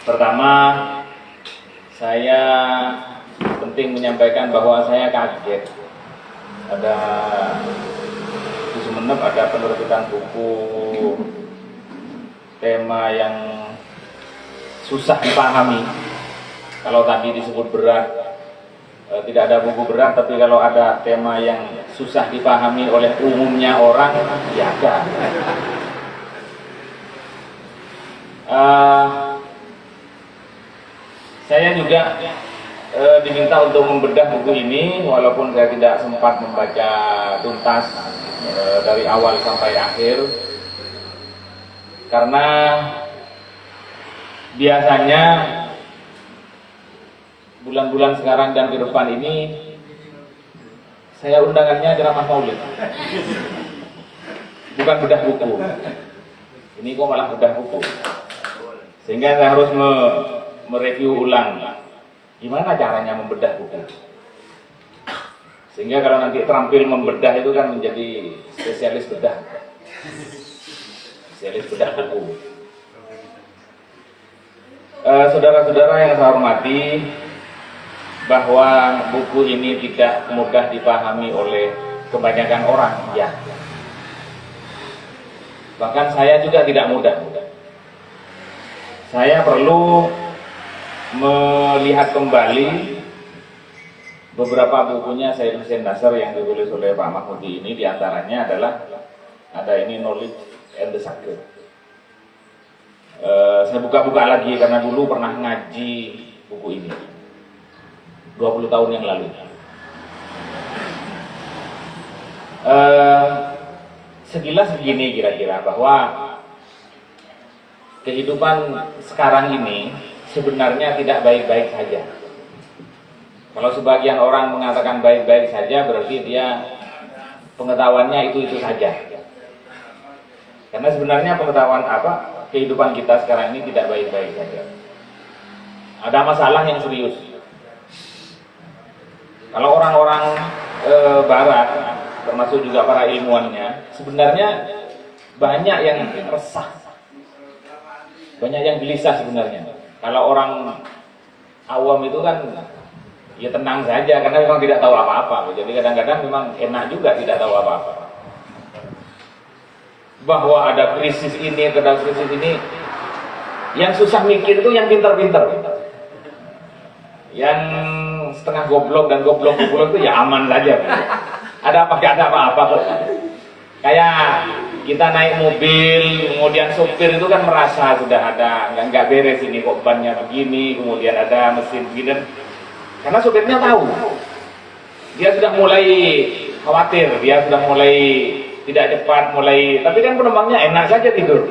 Pertama, saya penting menyampaikan bahwa saya kaget. Ada di Sumeneb ada penerbitan buku tema yang susah dipahami. Kalau tadi disebut berat, tidak ada buku berat, tapi kalau ada tema yang susah dipahami oleh umumnya orang, ya ada. Saya juga diminta untuk membedah buku ini, walaupun saya tidak sempat membaca tuntas dari awal sampai akhir, karena biasanya bulan-bulan sekarang dan ke depan ini saya undangannya ceramah maulid, bukan bedah buku. Ini kok malah bedah buku, sehingga saya harus mereview ulang gimana caranya membedah buku, sehingga kalau nanti terampil membedah itu kan menjadi spesialis bedah buku. Saudara-saudara yang saya hormati, bahwa buku ini tidak mudah dipahami oleh kebanyakan orang, ya. Bahkan saya juga tidak mudah. Saya perlu melihat kembali beberapa bukunya Said Hussein Nasr yang ditulis oleh Pak Mahmudi ini, diantaranya adalah ada ini Knowledge and the Sacred. Saya buka-buka lagi karena dulu pernah ngaji buku ini 20 tahun yang lalu. Sekilas begini kira-kira, bahwa kehidupan sekarang ini sebenarnya tidak baik-baik saja. Kalau sebagian orang mengatakan baik-baik saja, berarti dia pengetahuannya itu-itu saja. Karena sebenarnya pengetahuan kehidupan kita sekarang ini tidak baik-baik saja. Ada masalah yang serius. Kalau orang-orang Barat, termasuk juga para ilmuwannya, sebenarnya banyak yang resah, banyak yang gelisah sebenarnya. Kalau orang awam itu kan ya tenang saja karena memang tidak tahu apa-apa. Jadi kadang-kadang memang enak juga tidak tahu apa-apa. Bahwa ada krisis ini, ada krisis ini, yang susah mikir itu yang pintar-pintar. Yang setengah goblok dan goblok itu ya aman saja. Ada apa? Gak ada apa-apa kok. Kayak kita naik mobil, kemudian sopir itu kan merasa sudah ada nggak beres ini, kok bannya begini, kemudian ada mesin begini. Karena sopirnya tahu, dia sudah mulai khawatir, dia sudah mulai tidak cepat, tapi kan penumpangnya enak saja tidur.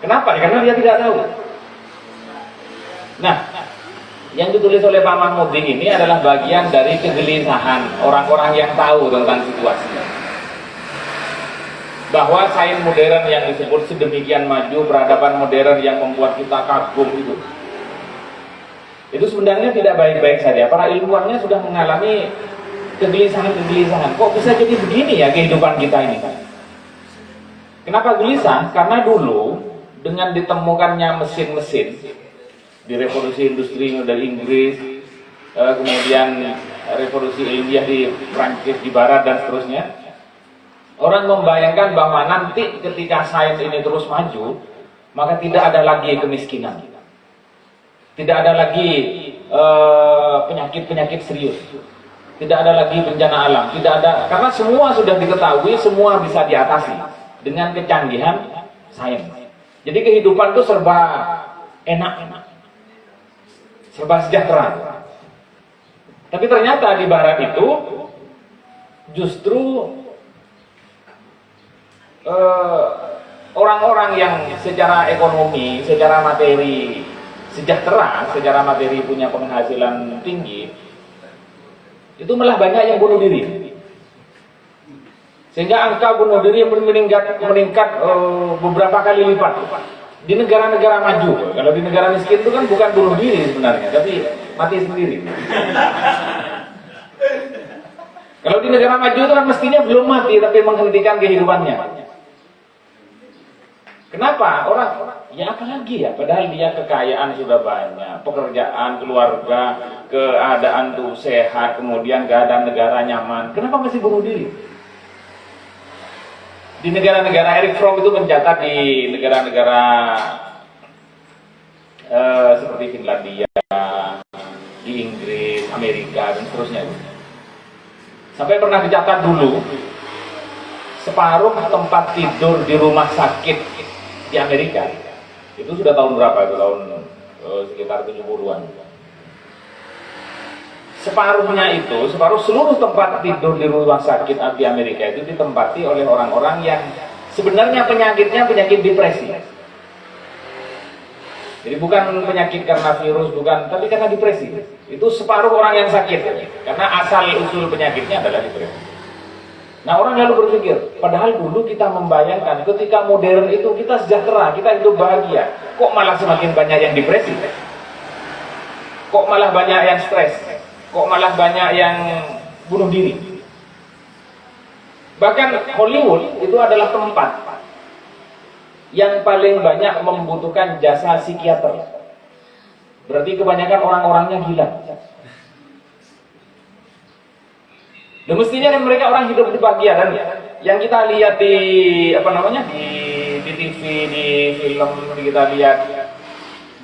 Kenapa? Karena dia tidak tahu. Nah, yang ditulis oleh Pak Mahmudi ini adalah bagian dari kegelisahan orang-orang yang tahu tentang situasinya. Bahwa sains modern yang disebut sedemikian maju, peradaban modern yang membuat kita kagum itu sebenarnya tidak baik-baik saja. Para ilmuwannya sudah mengalami kegelisahan-kegelisahan. Kok bisa jadi begini ya kehidupan kita ini? Kenapa gelisah? Karena dulu dengan ditemukannya mesin-mesin di revolusi industri dari Inggris, kemudian revolusi ilmiah di Prancis, di Barat dan seterusnya, orang membayangkan bahwa nanti ketika sains ini terus maju, maka tidak ada lagi kemiskinan. Tidak ada lagi penyakit-penyakit serius. Tidak ada lagi bencana alam. Tidak ada, karena semua sudah diketahui, semua bisa diatasi dengan kecanggihan sains. Jadi kehidupan itu serba enak, serba sejahtera. Tapi ternyata di Barat itu justru orang-orang yang secara ekonomi, secara materi sejahtera, secara materi punya penghasilan tinggi, itu malah banyak yang bunuh diri. Sehingga angka bunuh diri meningkat beberapa kali lipat di negara-negara maju. Kalau di negara miskin itu kan bukan bunuh diri sebenarnya, tapi mati sendiri. Kalau di negara maju itu kan mestinya belum mati tapi menghentikan kehidupannya. Kenapa? Orang, ya apalagi ya, padahal dia kekayaan sudah banyak, pekerjaan, keluarga, keadaan tuh sehat, kemudian keadaan negara nyaman. Kenapa masih bunuh diri? Di negara-negara, Eric Fromm itu mencatat di negara-negara seperti Finlandia, di Inggris, Amerika, dan seterusnya. Sampai pernah dicatat dulu, separuh tempat tidur di rumah sakit di Amerika, itu sudah tahun berapa? Itu tahun sekitar 70-an. Separuh seluruh tempat tidur di rumah sakit di Amerika itu ditempati oleh orang-orang yang sebenarnya penyakitnya penyakit depresi. Jadi bukan penyakit karena virus, bukan, tapi karena depresi. Itu separuh orang yang sakit, karena asal usul penyakitnya adalah depresi. Nah, orang lalu berpikir, padahal dulu kita membayangkan ketika modern itu kita sejahtera, kita hidup bahagia. Kok malah semakin banyak yang depresi? Kok malah banyak yang stres? Kok malah banyak yang bunuh diri? Bahkan Hollywood itu adalah tempat yang paling banyak membutuhkan jasa psikiater. Berarti kebanyakan orang-orangnya gila. Dan mestinya kan mereka orang hidup bahagia, dan yang kita lihat di di TV, di film, kita lihat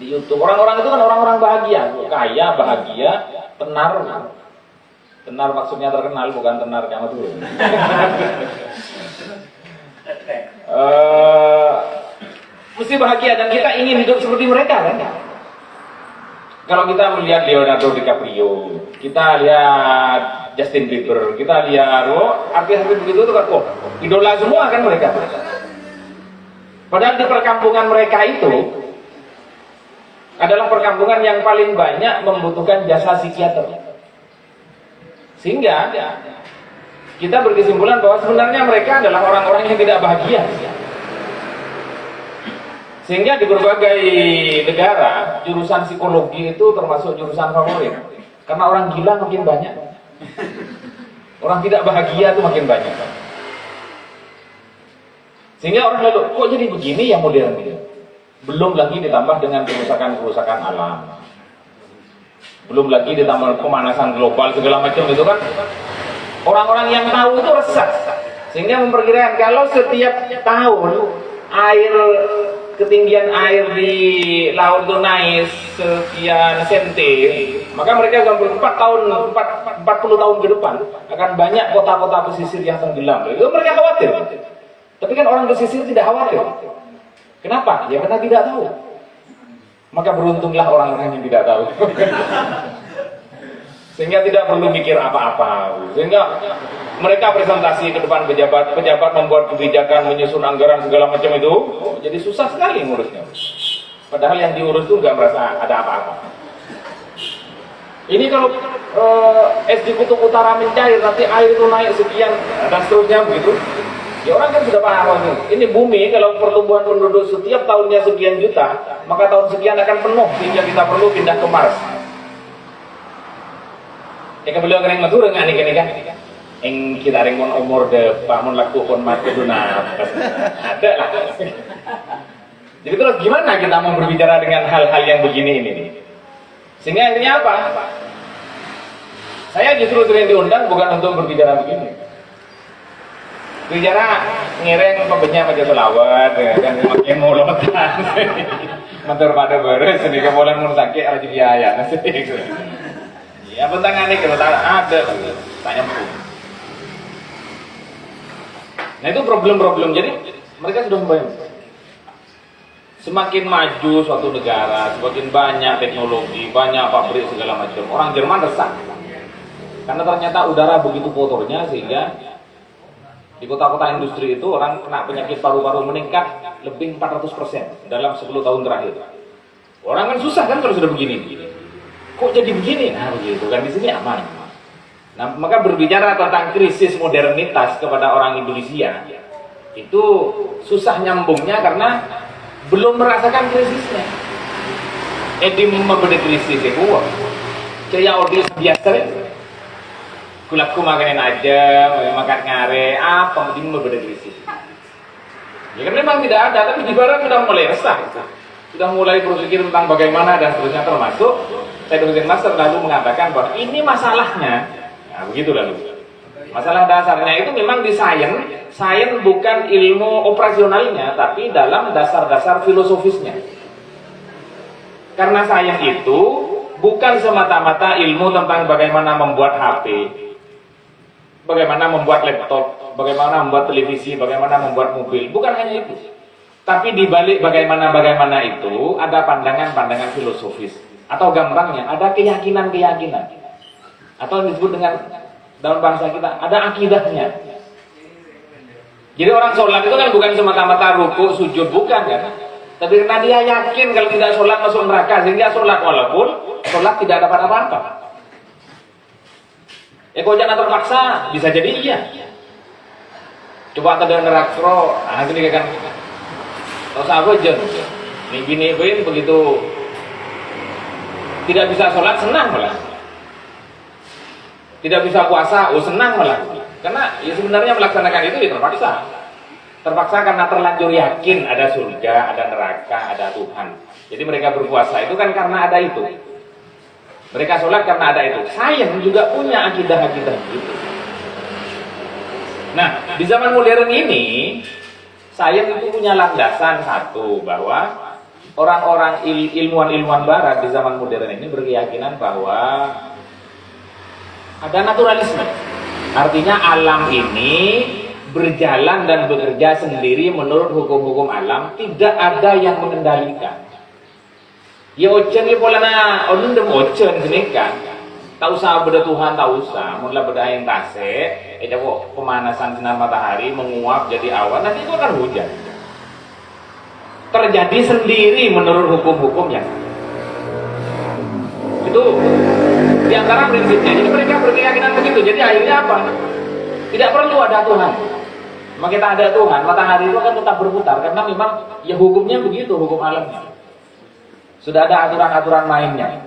di YouTube. Orang-orang itu kan orang-orang bahagia, kaya, bahagia, tenar. Tenar maksudnya terkenal, bukan tenar kamu dulu. Mesti bahagia dan kita ingin hidup seperti mereka kan? Kalau kita melihat Leonardo DiCaprio, kita lihat Justin Bieber, kita lihat artis-artis begitu itu kan, idola semua kan mereka. Padahal di perkampungan mereka itu adalah perkampungan yang paling banyak membutuhkan jasa psikiater. Sehingga kita berkesimpulan bahwa sebenarnya mereka adalah orang-orang yang tidak bahagia. Sehingga di berbagai negara jurusan psikologi itu termasuk jurusan favorit. Karena orang gila makin banyak. Orang tidak bahagia itu makin banyak. Sehingga orang lalu, kok jadi begini ya modern ini? Belum lagi ditambah dengan kerusakan-kerusakan alam. Belum lagi ditambah pemanasan global segala macam itu kan. Orang-orang yang tahu itu resah. Sehingga memperkirakan kalau setiap tahun ketinggian air di laut itu naik sekian senti, maka mereka sampai 40 tahun ke depan akan banyak kota-kota pesisir yang tenggelam. Itu mereka khawatir. Tapi kan orang pesisir tidak khawatir. Kenapa? Ya karena tidak tahu. Maka beruntunglah orang-orang yang tidak tahu. Sehingga tidak perlu mikir apa-apa. Sehingga mereka presentasi ke depan pejabat membuat kebijakan, menyusun anggaran segala macam itu, jadi susah sekali ngurusnya. Padahal yang diurus itu nggak merasa ada apa-apa. Ini kalau es di kutub utara mencair, nanti air itu naik sekian dan seterusnya begitu. Ya orang kan sudah paham ini bumi kalau pertumbuhan penduduk setiap tahunnya sekian juta, maka tahun sekian akan penuh sehingga kita perlu pindah ke Mars. Ya beliau kering matu dengan ini kan. Eng kita ringon umur de Pak mun laku kon mati duna. Ada lah. Jadi terus gimana kita mau berbicara dengan hal-hal yang begini ini? Sehingga akhirnya apa? Saya justru sering diundang bukan untuk berbicara begini. Bicara ngiring pembenya macam selawat dan makin molotan. Mentor pada beres ini kemudian mun sakit arep biaya. Ya bentangannya kalau ada tanya pun. Nah itu problem-problem. Jadi mereka sudah membayangkan semakin maju suatu negara, semakin banyak teknologi, banyak pabrik segala macam. Orang Jerman resah karena ternyata udara begitu kotornya sehingga di kota-kota industri itu orang kena penyakit paru-paru meningkat lebih 400% dalam 10 tahun terakhir. Orang kan susah kan kalau sudah begini. Kok jadi begini? Nah begitu kan di sini aman. Nah maka berbicara tentang krisis modernitas kepada orang Indonesia itu susah nyambungnya karena belum merasakan krisisnya. Di membeda krisis itu, kayak audiens biasa ya. Kulakku makanin aja, makan ngare, apa di membeda krisis. Ya kan memang tidak ada, tapi di barat sudah mulai resah. Sudah mulai berpikir tentang bagaimana dan seterusnya termasuk saya dosen master lalu mengatakan bahwa ini masalahnya, nah begitu lalu. Masalah dasarnya itu memang di sains bukan ilmu operasionalnya, tapi dalam dasar-dasar filosofisnya. Karena sains itu bukan semata-mata ilmu tentang bagaimana membuat HP, bagaimana membuat laptop, bagaimana membuat televisi, bagaimana membuat mobil, bukan hanya itu. Tapi di balik bagaimana itu ada pandangan-pandangan filosofis. Atau gampangnya ada keyakinan-keyakinan atau disebut dengan dalam bahasa kita ada akidahnya. Jadi orang sholat itu kan bukan semata-mata ruku, sujud, bukan kan, tapi karena dia yakin kalau tidak sholat masuk neraka sehingga sholat walaupun sholat tidak dapat apa-apa. Kalau jangan terpaksa bisa jadi iya. Coba ada neraka, nah ini kan terus apa aja nih bini begitu tidak bisa sholat senang malah, tidak bisa puasa senang malah, karena ya sebenarnya melaksanakan itu ya terpaksa karena terlanjur yakin ada surga, ada neraka, ada Tuhan. Jadi mereka berpuasa itu kan karena ada itu, mereka sholat karena ada itu. Sains juga punya akidah-akidah gitu. Nah di zaman modern ini sains itu punya landasan satu bahwa orang-orang ilmuwan-ilmuwan barat di zaman modern ini berkeyakinan bahwa ada naturalisme. Artinya alam ini berjalan dan bekerja sendiri menurut hukum-hukum alam, tidak ada yang mengendalikan. Ya ocean ya polana onun dem ocean gini kan. Tak usah beda Tuhan, tak usah. Mulai beda yang tasik, kok pemanasan sinar matahari menguap jadi awan, nanti itu akan hujan. Terjadi sendiri menurut hukum-hukum yang itu di antara prinsipnya. Jadi mereka berkeyakinan begitu. Jadi akhirnya apa? Tidak perlu ada Tuhan. Maka kita ada Tuhan, matahari itu akan tetap berputar karena memang ya hukumnya begitu, hukum alamnya. Sudah ada aturan-aturan mainnya.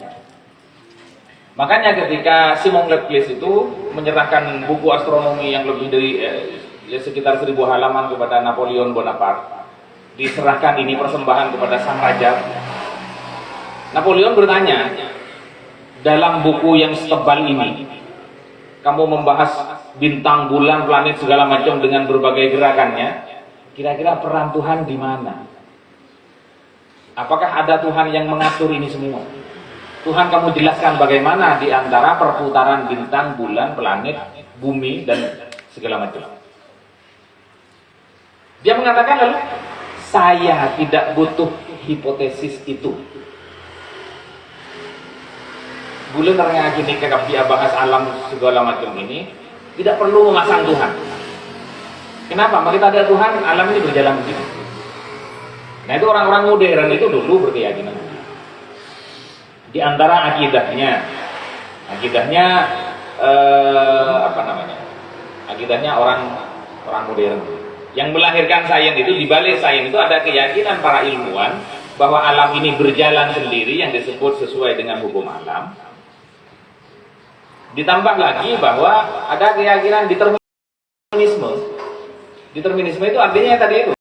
Makanya ketika Simon Laplace itu menyerahkan buku astronomi yang lebih dari sekitar 1000 halaman kepada Napoleon Bonaparte, diserahkan ini persembahan kepada sang raja. Napoleon bertanya, dalam buku yang setebal ini, kamu membahas bintang, bulan, planet segala macam dengan berbagai gerakannya. Kira-kira peran Tuhan di mana? Apakah ada Tuhan yang mengatur ini semua? Tuhan, kamu jelaskan bagaimana di antara perputaran bintang, bulan, planet, bumi, dan segala macam. Dia mengatakan lalu, saya tidak butuh hipotesis itu. Bulan ternyata gini kakak dia bahas alam segala macam ini, tidak perlu memasang Tuhan. Kenapa? Maka kita ada Tuhan, alam ini berjalan begitu. Nah itu orang-orang modern itu dulu berkeyakinan. Di antara akidahnya akidahnya orang modern yang melahirkan sains itu, di balik sains itu ada keyakinan para ilmuwan bahwa alam ini berjalan sendiri yang disebut sesuai dengan hukum alam. Ditambah lagi bahwa ada keyakinan determinisme. Determinisme itu artinya tadi itu.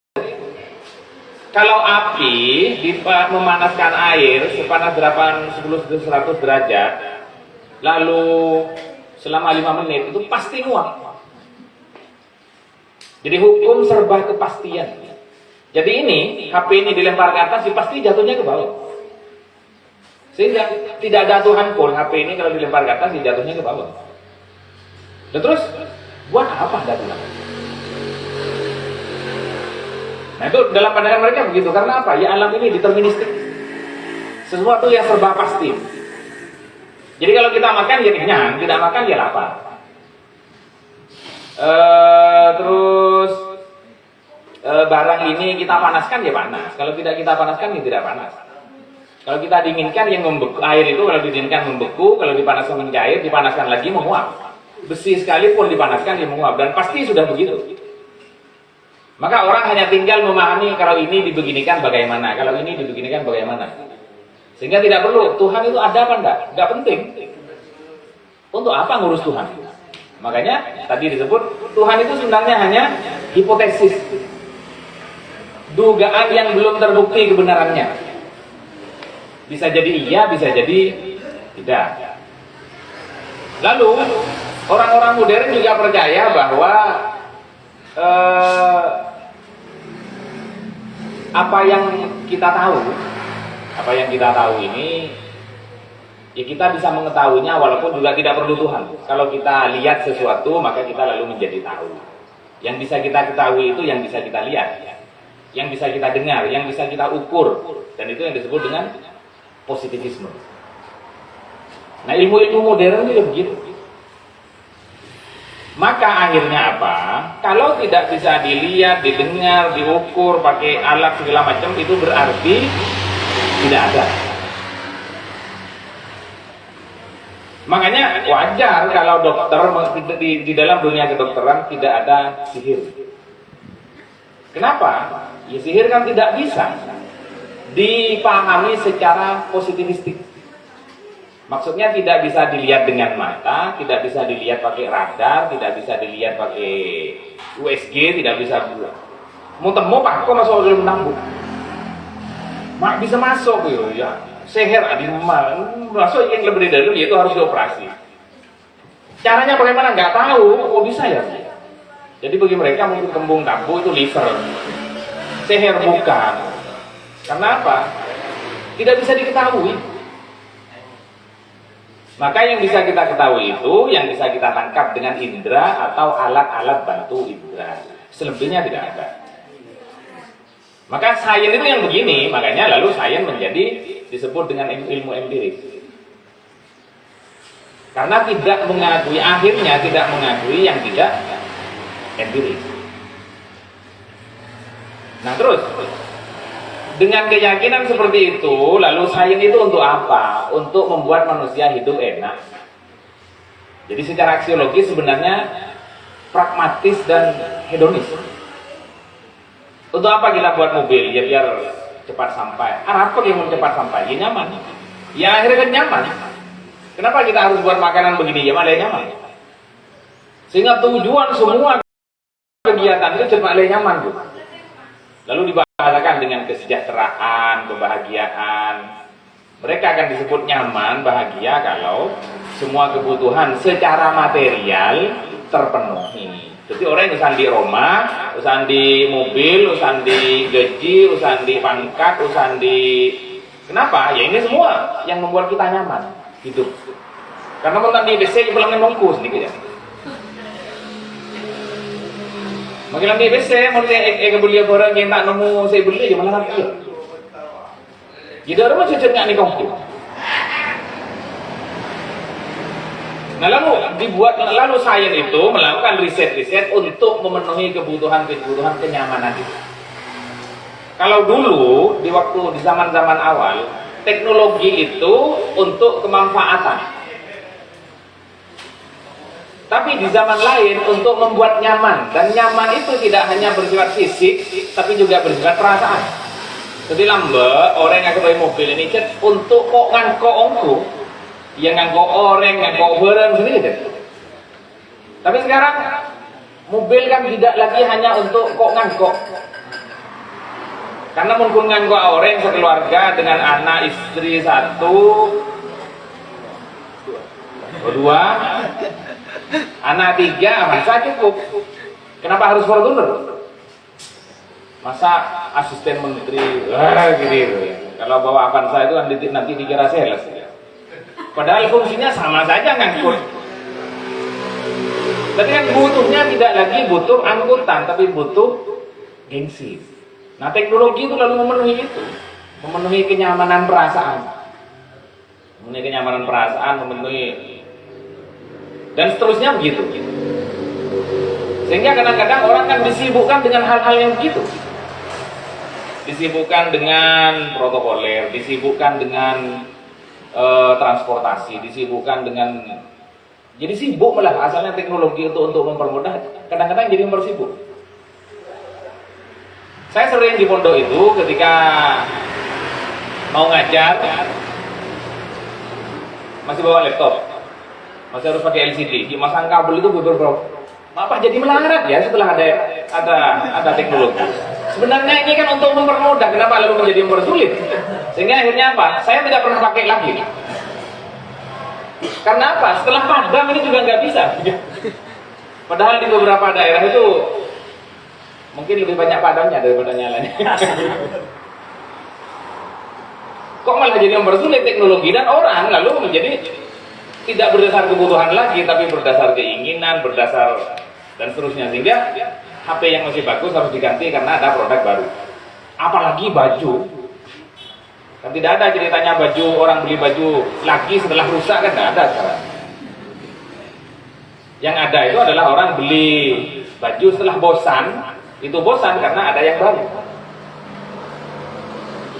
Kalau api memanaskan air sepanas 10-100 derajat, lalu selama 5 menit itu pasti nguap. Jadi hukum serba kepastian. Jadi ini HP ini dilempar ke atas, pasti jatuhnya ke bawah. Sehingga tidak ada Tuhan pun HP ini kalau dilempar ke atas, jatuhnya ke bawah. Dan terus buat apa ada Tuhan? Nah itu dalam pandangan mereka begitu. Karena apa? Ya alam ini deterministik. Sesuatu yang serba pasti. Jadi kalau kita makan ya kenyang, tidak makan ya lapar. Terus barang ini kita panaskan ya panas. Kalau tidak kita panaskan ya tidak panas. Kalau kita dinginkan yang membeku, air itu kalau didinginkan membeku, kalau dipanaskan menjadi air, dipanaskan lagi menguap. Besi sekalipun dipanaskan dia menguap, dan pasti sudah begitu. Maka orang hanya tinggal memahami kalau ini dibeginikan bagaimana, kalau ini dibeginikan bagaimana. Sehingga tidak perlu, Tuhan itu ada apa enggak? Enggak penting. Untuk apa ngurus Tuhan? Makanya tadi disebut, Tuhan itu sebenarnya hanya hipotesis. Dugaan yang belum terbukti kebenarannya. Bisa jadi iya, bisa jadi tidak. Lalu, orang-orang modern juga percaya bahwa apa yang kita tahu ini ya kita bisa mengetahuinya walaupun juga tidak perlu Tuhan. Kalau kita lihat sesuatu maka kita lalu menjadi tahu. Yang bisa kita ketahui itu yang bisa kita lihat, yang bisa kita dengar, yang bisa kita ukur, dan itu yang disebut dengan positivisme. Nah ilmu-ilmu modern juga begitu. Maka akhirnya apa? Kalau tidak bisa dilihat, didengar, diukur pakai alat segala macam, itu berarti tidak ada. Makanya wajar kalau dokter di dalam dunia kedokteran tidak ada sihir. Kenapa? Ya sihir kan tidak bisa dipahami secara positivistik. Maksudnya tidak bisa dilihat dengan mata, tidak bisa dilihat pakai radar, tidak bisa dilihat pakai USG, tidak bisa buat. Mau temu pak, kok masuk dalam nambuk? Mak bisa masuk ya. Seher di rumah, masuk yang lebih dari itu harus dioperasi. Caranya bagaimana? Nggak tahu, kok bisa ya? Jadi bagi mereka mungkin kembung tabu itu liver. Seher bukan. Karena apa? Tidak bisa diketahui. Maka yang bisa kita ketahui itu yang bisa kita tangkap dengan indera atau alat-alat bantu indera. Selebihnya tidak ada. Maka sains itu yang begini, makanya lalu sains menjadi disebut dengan ilmu empiris. Karena tidak mengakui, akhirnya tidak mengakui yang tidak empiris. Nah terus, dengan keyakinan seperti itu, lalu sains itu untuk apa? Untuk membuat manusia hidup enak. Jadi secara aksiologis sebenarnya pragmatis dan hedonis. Untuk apa kita buat mobil? Ya biar cepat sampai. Apa yang mau cepat sampai? Ya nyaman. Ya akhirnya kan nyaman. Kenapa kita harus buat makanan begini? Ya malah nyaman. Sehingga tujuan semua kegiatan itu cepat nyaman, Bu. Lalu dibahasakan dengan kesejahteraan, kebahagiaan. Mereka akan disebut nyaman, bahagia kalau semua kebutuhan secara material terpenuhi. Jadi orang yang usaha di rumah, usaha di mobil, usaha di gaji, usaha di pangkat, usaha di... Kenapa? Ya ini semua yang membuat kita nyaman hidup. Karena kalau di BC pulangnya nongkus sedikit ya. Makin di BC, mau beli barang yang tak nemu saya beli aja malah nanti. Jadi orang macam nggak nih kongku. Nah lalu sains itu melakukan riset-riset untuk memenuhi kebutuhan kenyamanan itu. Kalau dulu di zaman-zaman awal teknologi itu untuk kemanfaatan. Tapi di zaman lain untuk membuat nyaman, dan nyaman itu tidak hanya bersifat fisik tapi juga bersifat perasaan. Jadi lambe orang yang pakai mobil ini cet untuk kok ngangkok ongku, yang ngangkok orang, ngangkok barang sendiri cet. Tapi sekarang mobil kan tidak lagi hanya untuk kok ngangkok. Karena mungkin ngangkok orang sekeluarga dengan anak istri satu, dua, anak tiga, masa cukup. Kenapa harus Fortuner? Masa asisten menteri, gitu. Kalau bawa Avanza itu nanti dikira sales. Padahal fungsinya sama saja ngangkut. Tapi kan butuhnya tidak lagi butuh angkutan, tapi butuh gengsi. Nah teknologi itu lalu memenuhi itu, memenuhi kenyamanan perasaan, memenuhi dan seterusnya begitu. Sehingga kadang-kadang orang kan disibukkan dengan hal-hal yang begitu, disibukkan dengan protokoler, disibukkan dengan transportasi, disibukkan dengan, jadi sibuk malah asalnya teknologi itu untuk mempermudah, kadang-kadang jadi bersibuk. Saya sering di pondok itu ketika mau ngajar masih bawa laptop, masih harus pakai LCD, dimasang kabel itu beberapa. Apa jadi melarat ya setelah ada teknologi? Sebenarnya ini kan untuk mempermudah, kenapa lalu menjadi mempersulit? Sehingga akhirnya apa? Saya tidak pernah pakai lagi. Karena apa? Setelah padam ini juga nggak bisa. Padahal di beberapa daerah itu mungkin lebih banyak padamnya daripada nyalanya. Kok malah jadi mempersulit teknologi, dan orang lalu menjadi tidak berdasar kebutuhan lagi, tapi berdasar keinginan, berdasar dan seterusnya. Sehingga HP yang masih bagus harus diganti karena ada produk baru. Apalagi baju. Kan tidak ada ceritanya baju, orang beli baju lagi setelah rusak, kan tidak ada sekarang. Yang ada itu adalah orang beli baju setelah bosan. Itu bosan karena ada yang baru.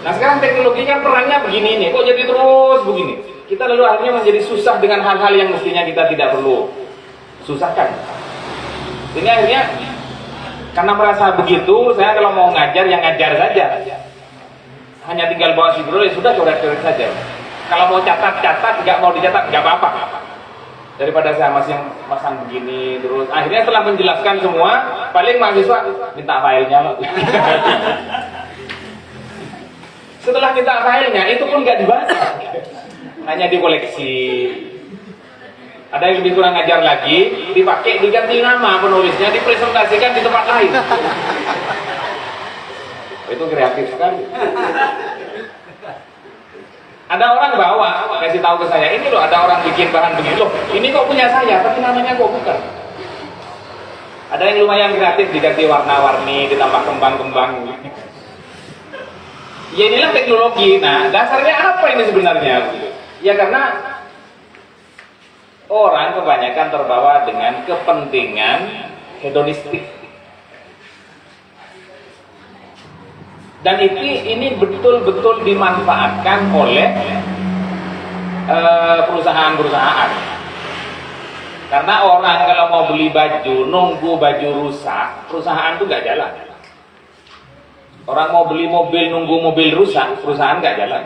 Nah sekarang teknologi kan perannya begini nih, kok jadi terus begini. Kita lalu akhirnya menjadi susah dengan hal-hal yang mestinya kita tidak perlu susahkan. Sehingga akhirnya karena merasa begitu, saya kalau mau ngajar yang ngajar saja. Hanya tinggal bawa sidro ya sudah, coret-coret saja. Kalau mau catat, nggak mau dicatat nggak apa-apa. Daripada saya masih masang begini terus. Akhirnya setelah menjelaskan semua, paling mahasiswa minta filenya loh. Setelah minta filenya, itu pun nggak dibaca, hanya dikoleksi. Ada yang lebih kurang ngajar lagi, dipakai diganti nama penulisnya, dipresentasikan di tempat lain. Itu kreatif sekali. Ada orang bawa, kasih tahu ke saya, ini loh ada orang bikin bahan begini loh, ini kok punya saya, tapi namanya kok bukan. Ada yang lumayan kreatif, diganti warna-warni, ditambah kembang-kembang. Ya inilah teknologi. Nah, dasarnya apa ini sebenarnya? Ya karena orang kebanyakan terbawa dengan kepentingan hedonistik. Dan ini betul-betul dimanfaatkan oleh perusahaan-perusahaan. Karena orang kalau mau beli baju, nunggu baju rusak, perusahaan itu nggak jalan. Orang mau beli mobil, nunggu mobil rusak, perusahaan nggak jalan.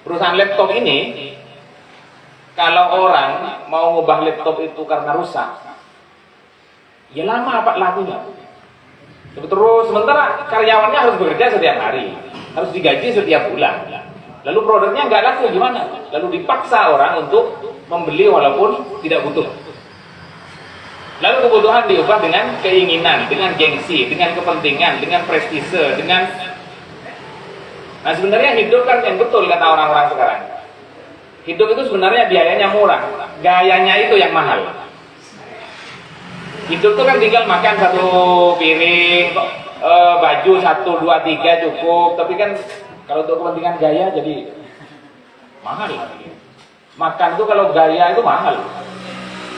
Perusahaan laptop ini, kalau orang mau ngubah laptop itu karena rusak, ya lama apa lakunya. Terus sementara karyawannya harus bekerja setiap hari, harus digaji setiap bulan. Lalu produknya nggak laku gimana? Lalu dipaksa orang untuk membeli walaupun tidak butuh. Lalu kebutuhan diubah dengan keinginan, dengan gengsi, dengan kepentingan, dengan prestise, dengan... Nah sebenarnya hidup kan yang betul kata orang-orang sekarang. Hidup itu sebenarnya biayanya murah, gayanya itu yang mahal. Hidup itu kan tinggal makan satu piring, baju 1, 2, 3 cukup. Tapi kan kalau untuk kepentingan gaya jadi mahal. Makan itu kalau gaya itu mahal.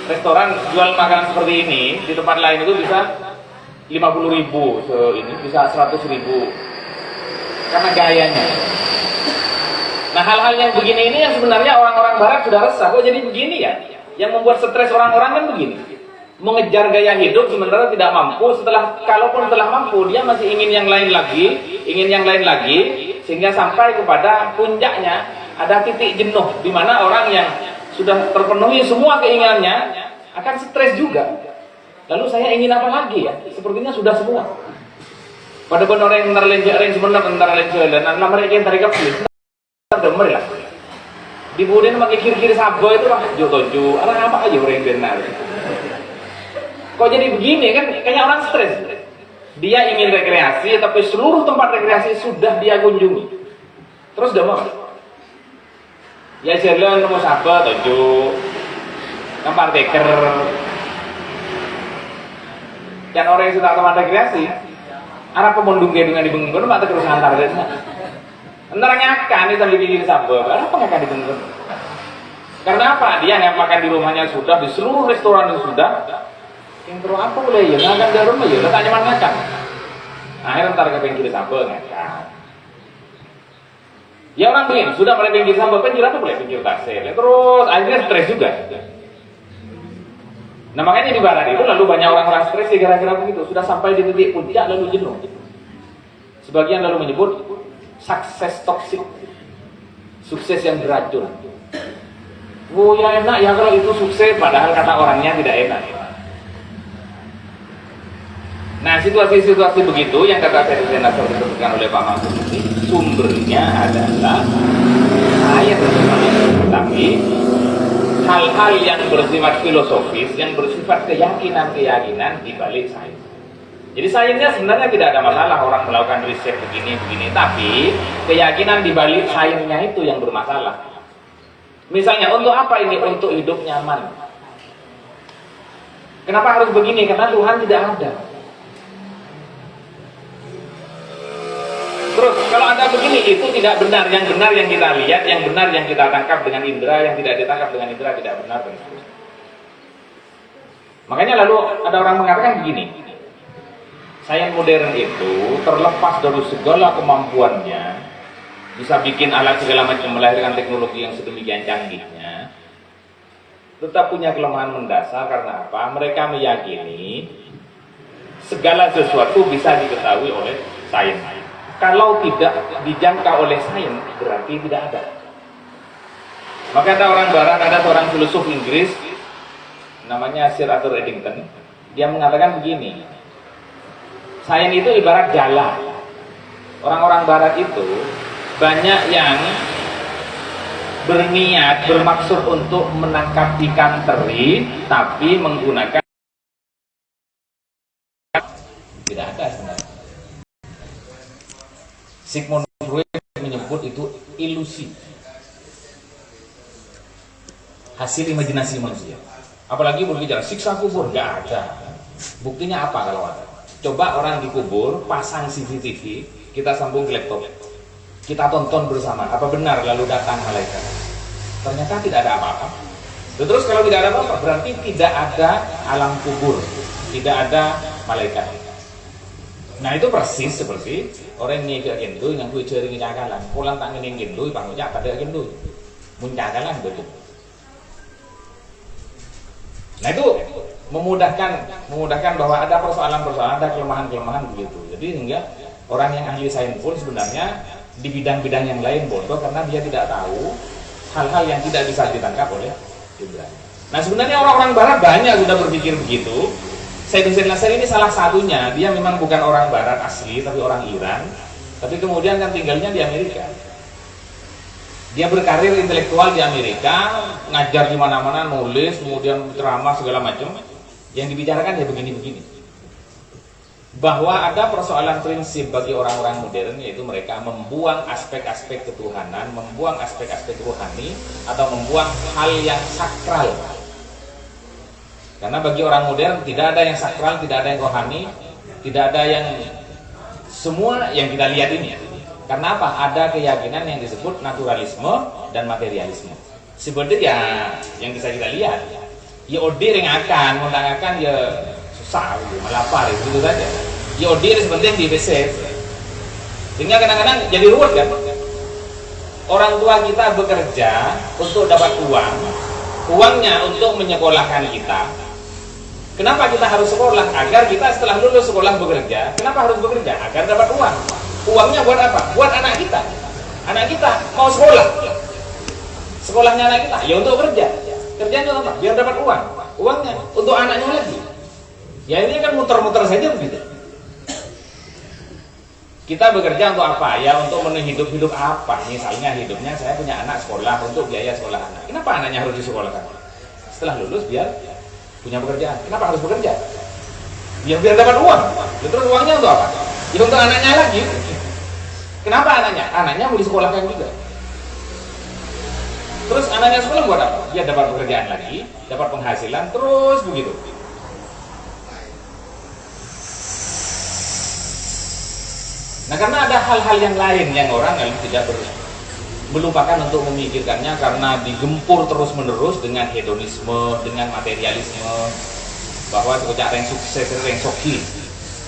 Restoran jual makanan seperti ini di tempat lain itu bisa 50.000, ini bisa 100.000 karena gayanya. Nah hal-hal yang begini ini yang sebenarnya orang-orang barat sudah resah. Kok jadi begini ya? Yang membuat stres orang-orang kan begini. Mengejar gaya hidup sebenarnya tidak mampu. Kalaupun telah mampu, dia masih ingin yang lain lagi, sehingga sampai kepada puncaknya ada titik jenuh di mana orang yang sudah terpenuhi semua keinginannya akan stres juga. Lalu saya ingin apa lagi ya? Sepertinya sudah semua. Pada benar yang antara lain dan mereka yang tarik kapal. Demer lah. Di budaya pakai kiri-kiri sabo itu lah jotoju. Apa aja orang benar. Kok jadi begini kan kayaknya orang stres. Dia ingin rekreasi tapi seluruh tempat rekreasi sudah dia kunjungi. Terus udah mau. Ya jalan mau sabar tojo. Kamar teker. Yang orang yang sudah tempat rekreasi, arah pemondong dengan di bengkulu mak terus antar desa. Entar ngakan itu sambil bikin sabar. Apa ngakan di bengkulu? Karena apa? Dia yang makan di rumahnya sudah, di seluruh restoran itu sudah. Yang terus apa boleh ya? Ngakan di rumah ya, tak nyaman ngakan. Akhirnya ntar ke pinggir sabar ngakan. Ya orang begini, sudah mulai pinggir sabar, pinggir apa boleh pinggir tasir. Terus akhirnya stres juga. Nah makanya di barat itu lalu banyak orang-orang stres gara-gara begitu. Sudah sampai di titik puncak lalu jenuh. Sebagian lalu menyebut sukses toksik, sukses yang beracun. Oh ya enak ya kalau itu sukses, padahal kata orangnya tidak enak. Nah situasi-situasi begitu yang kata Ferdian Nasr disebutkan oleh Pak Mahfud ini sumbernya adalah sains, tapi hal-hal yang bersifat filosofis, yang bersifat keyakinan di balik sains. Jadi sainsnya sebenarnya tidak ada masalah orang melakukan riset begini, tapi keyakinan di balik sainsnya itu yang bermasalah. Misalnya untuk apa ini? Untuk hidup nyaman. Kenapa harus begini? Karena Tuhan tidak ada. Terus kalau ada begini itu tidak benar, yang benar yang kita lihat, yang benar yang kita tangkap dengan indera, yang tidak ditangkap dengan indera tidak benar dan seterusnya. Makanya lalu ada orang mengatakan begini, sains modern itu terlepas dari segala kemampuannya, bisa bikin alat segala macam, melahirkan teknologi yang sedemikian canggihnya, tetap punya kelemahan mendasar. Karena apa? Mereka meyakini segala sesuatu bisa diketahui oleh sains. Kalau tidak dijangka oleh sains, berarti tidak ada. Maka ada orang barat, ada seorang filosof Inggris, namanya Sir Arthur Eddington. Dia mengatakan begini, sains itu ibarat jala. Orang-orang barat itu banyak yang berniat, bermaksud untuk menangkap ikan teri, tapi menggunakan tidak ada sebenarnya. Sigmund Freud menyebut sebut itu ilusi, hasil imajinasi manusia. Apalagi berbicara siksa kubur, nggak ada. Buktinya apa kalau ada? Coba orang dikubur, pasang CCTV, kita sambung ke laptop, kita tonton bersama, apa benar lalu datang malaikat? Ternyata tidak ada apa-apa. Terus kalau tidak ada apa-apa, berarti tidak ada alam kubur, tidak ada malaikat. Nah itu persis seperti orang yang ke gendul yang gue cari ngejagalan, pulang tak ngene gendul, panggungnya pada gendul, muncagalan betul. Nah itu memudahkan bahwa ada persoalan-persoalan, ada kelemahan-kelemahan begitu. Jadi sehingga orang yang ahli sains pun sebenarnya di bidang-bidang yang lain bodoh karena dia tidak tahu hal-hal yang tidak bisa ditangkap oleh Ibrahim. Nah sebenarnya orang-orang Barat banyak sudah berpikir begitu. Said Hussein Nasr ini salah satunya. Dia memang bukan orang Barat asli, tapi orang Iran. Tapi kemudian kan tinggalnya di Amerika. Dia berkarir intelektual di Amerika, ngajar di mana-mana, nulis, kemudian ceramah segala macam. Yang dibicarakan ya begini-begini. Bahwa ada persoalan prinsip bagi orang-orang modern, yaitu mereka membuang aspek-aspek ketuhanan, membuang aspek-aspek rohani, atau membuang hal yang sakral. Karena bagi orang modern tidak ada yang sakral, tidak ada yang rohani, tidak ada yang semua yang kita lihat ini. Karena apa? Ada keyakinan yang disebut naturalisme dan materialisme. Sebenarnya yang bisa kita lihat, ya odir yang akan menangakan ya susah, melapar itu saja. Ya odir sebenarnya di BC. Sehingga kadang-kadang jadi ruwet kan? Orang tua kita bekerja untuk dapat uang, uangnya untuk menyekolahkan kita. Kenapa kita harus sekolah? Agar kita setelah lulus sekolah bekerja. Kenapa harus bekerja? Agar dapat uang. Uangnya buat apa? Buat anak kita. Anak kita mau sekolah. Sekolahnya anak kita, ya untuk kerja. Kerjanya untuk apa? Biar dapat uang. Uangnya untuk anaknya lagi. Ya ini kan muter-muter saja begitu. Kita bekerja untuk apa? Ya untuk hidup apa? Misalnya hidupnya saya punya anak sekolah, untuk biaya sekolah anak. Kenapa anaknya harus disekolahkan? Setelah lulus biar punya pekerjaan. Kenapa harus bekerja? Ya biar dapat uang. Terus uangnya untuk apa? Ya untuk anaknya lagi. Kenapa anaknya? Anaknya mau disekolahkan juga. Terus anaknya sekolah buat apa? Ya dapat pekerjaan lagi, dapat penghasilan, terus begitu. Nah karena ada hal-hal yang lain yang orang tidak melupakan untuk memikirkannya karena digempur terus-menerus dengan hedonisme, dengan materialisme, bahwa sekocak orang sukses, orang soki,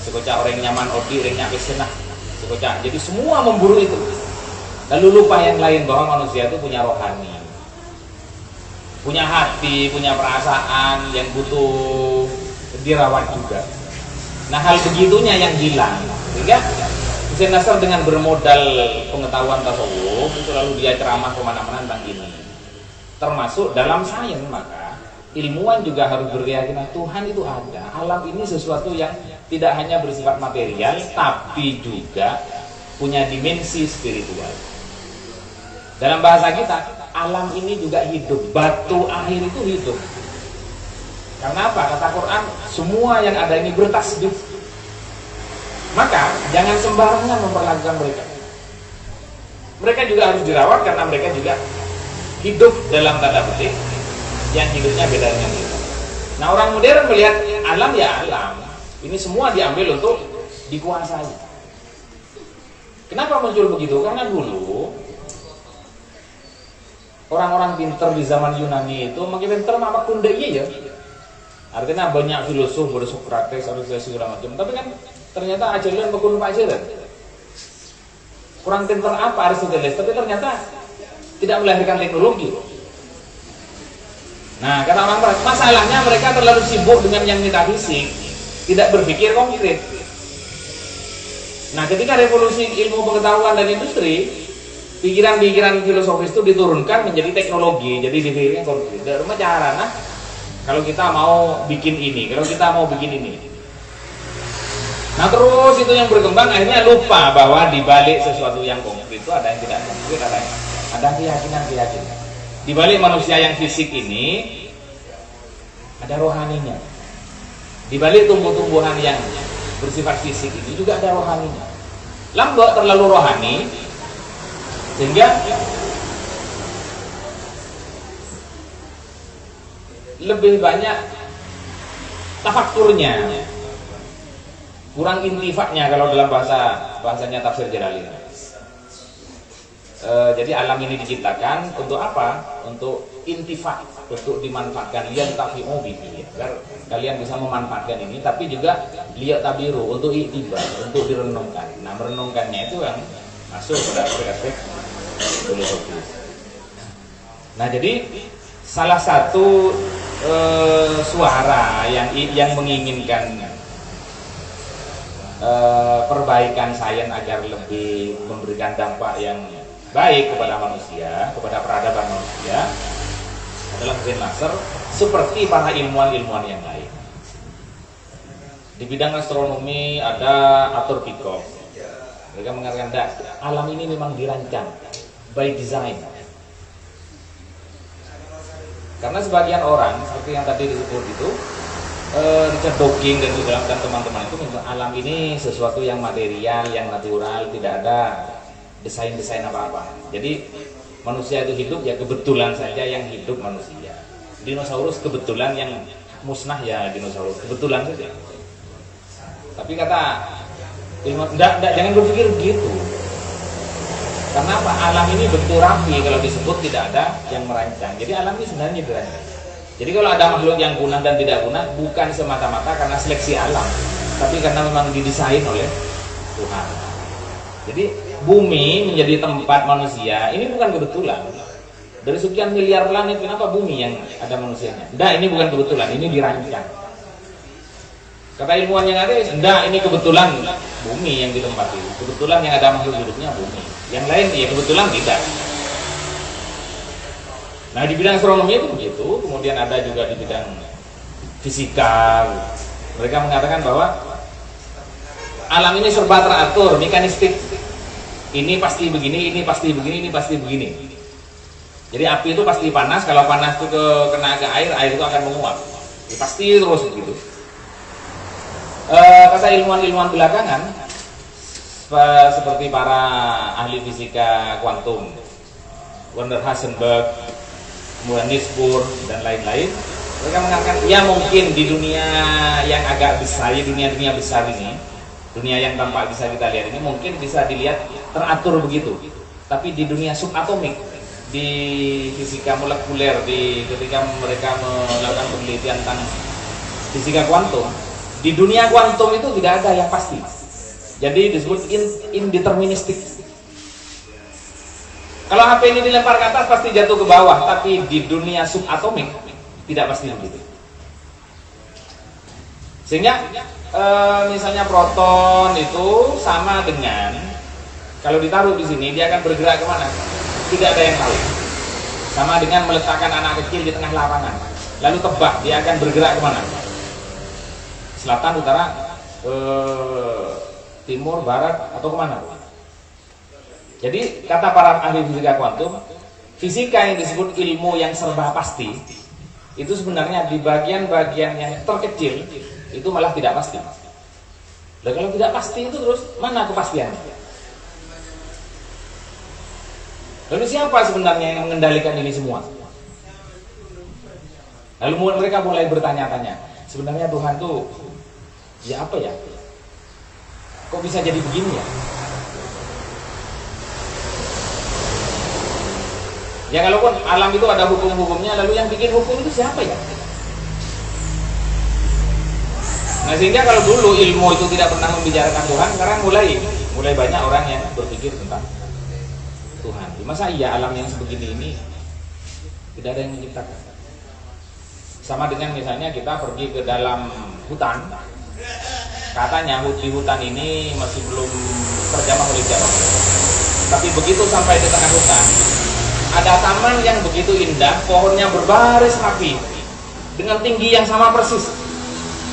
sekocak orang nyaman odi, orang nyampe senah, sekocak. Jadi semua memburu itu. Lalu lupa yang lain bahwa manusia itu punya rohani, punya hati, punya perasaan yang butuh dirawat juga. Nah hal begitunya yang hilang. Sehingga Hussein Nasr dengan bermodal pengetahuan tasawuf itu lalu dia ceramah kemana-mana tentang ini. Termasuk dalam sains, maka ilmuwan juga harus berkeyakinan Tuhan itu ada. Alam ini sesuatu yang tidak hanya bersifat material, tapi juga punya dimensi spiritual. Dalam bahasa kita, alam ini juga hidup. Batu akhir itu hidup. Karena apa? Kata Quran, semua yang ada ini bertasbih. Maka jangan sembarangan memperlakukan mereka. Mereka juga harus dirawat karena mereka juga hidup dalam tanda petik yang hidupnya beda dengan kita. Nah orang modern melihat alam ya alam. Ini semua diambil untuk dikuasai. Kenapa muncul begitu? Karena dulu orang-orang pinter di zaman Yunani itu makin pinter apa kunde ya. Artinya banyak filosof, bersokrates, Aristoteles segala macam. Tapi kan ternyata ajaran bekun pacaran. Kurang pintar apa Aristoteles, tapi ternyata tidak melahirkan teknologi. Nah, kata orang Barat, masalahnya mereka terlalu sibuk dengan yang metafisik, tidak berpikir konkret. Nah, ketika revolusi ilmu pengetahuan dan industri, pikiran-pikiran filosofis itu diturunkan menjadi teknologi, jadi dipikirkan konkret. Dari cara, nah, kalau kita mau bikin ini, kalau kita mau bikin ini. Nah terus itu yang berkembang akhirnya lupa bahwa di balik sesuatu yang konkret itu ada yang tidak konkret, ada keyakinan-keyakinan. Di balik manusia yang fisik ini ada rohaninya. Di balik tumbuh-tumbuhan yang bersifat fisik ini juga ada rohaninya. Lambok terlalu rohani, Sehingga lebih banyak tafakkurnya, kurang intifaknya kalau dalam bahasanya tafsir Jalalain. Jadi alam ini diciptakan untuk apa? Untuk intifak, untuk dimanfaatkan, lian tafi'u bihi, agar kalian bisa memanfaatkan ini, tapi juga liat tabiru, untuk iktibar, untuk direnungkan. Nah, merenungkannya itu yang masuk pada aspek filosofis. Nah, jadi salah satu suara yang menginginkan perbaikan sains agar lebih memberikan dampak yang baik kepada manusia, kepada peradaban manusia adalah Zain Nasr, seperti para ilmuwan-ilmuwan yang lain. Di bidang astronomi ada Arthur Peacock. Mereka mengatakan, alam ini memang dirancang by design. Karena sebagian orang seperti yang tadi disebut itu, Richard Dawkins dan teman-teman itu menurut alam ini sesuatu yang material, yang natural, tidak ada desain-desain apa-apa. Jadi manusia itu hidup ya kebetulan saja yang hidup manusia. Dinosaurus kebetulan yang musnah ya dinosaurus, kebetulan saja. Tapi kata ilmu, jangan berpikir begitu. Karena apa? Alam ini begitu rapi, kalau disebut tidak ada yang merancang. Jadi alam ini sebenarnya dirancang. Jadi kalau ada makhluk yang punah dan tidak punah, bukan semata-mata karena seleksi alam, tapi karena memang didesain oleh Tuhan. Jadi bumi menjadi tempat manusia ini bukan kebetulan. Dari sekian miliar planet, kenapa bumi yang ada manusianya? Enggak, ini bukan kebetulan, ini dirancang. Kata ilmuwan yang ada, enggak, ini kebetulan bumi yang ditempati. Kebetulan yang ada makhluk hidupnya bumi. Yang lain ya kebetulan tidak. Nah, di bidang astronomi itu begitu. Kemudian ada juga di bidang fisika. Mereka mengatakan bahwa alam ini serba teratur, mekanistik. Ini pasti begini, ini pasti begini, ini pasti begini. Jadi api itu pasti panas, kalau panas itu kena ke air itu akan menguap. Ya, pasti terus begitu. Kata ilmuwan-ilmuwan belakangan, seperti para ahli fisika kuantum, Werner Heisenberg, kemudian Niels Bohr dan lain-lain, mereka mengatakan ya mungkin di dunia yang agak besar, dunia-dunia besar ini, dunia yang tampak bisa kita lihat ini mungkin bisa dilihat teratur begitu. Tapi di dunia subatomik, di fisika molekuler, ketika mereka melakukan penelitian tentang fisika kuantum, di dunia kuantum itu tidak ada yang pasti. Jadi disebut indeterministik. Kalau HP ini dilempar ke atas pasti jatuh ke bawah, tapi di dunia subatomik tidak pasti begitu. Sehingga misalnya proton itu sama dengan kalau ditaruh di sini dia akan bergerak kemana? Tidak ada yang tahu. Sama dengan meletakkan anak kecil di tengah lapangan, lalu tebak dia akan bergerak kemana? Selatan, utara, timur, barat, atau kemana? Jadi kata para ahli fisika kuantum, fisika yang disebut ilmu yang serba pasti itu sebenarnya di bagian-bagian yang terkecil itu malah tidak pasti. Dan kalau tidak pasti itu terus mana kepastiannya? Lalu siapa sebenarnya yang mengendalikan ini semua? Lalu mereka mulai bertanya-tanya, sebenarnya Tuhan tuh ya apa ya? Kok bisa jadi begini ya? Ya kalaupun alam itu ada hukum-hukumnya, lalu yang bikin hukum itu siapa ya? Nah, sehingga kalau dulu ilmu itu tidak pernah membicarakan Tuhan, sekarang mulai banyak orang yang berpikir tentang Tuhan. Masa iya alam yang sebegini ini tidak ada yang menciptakan? Sama dengan misalnya kita pergi ke dalam hutan, katanya di hutan ini masih belum terjamah oleh siapa. Tapi begitu sampai di tengah hutan, ada taman yang begitu indah, pohonnya berbaris rapi dengan tinggi yang sama persis.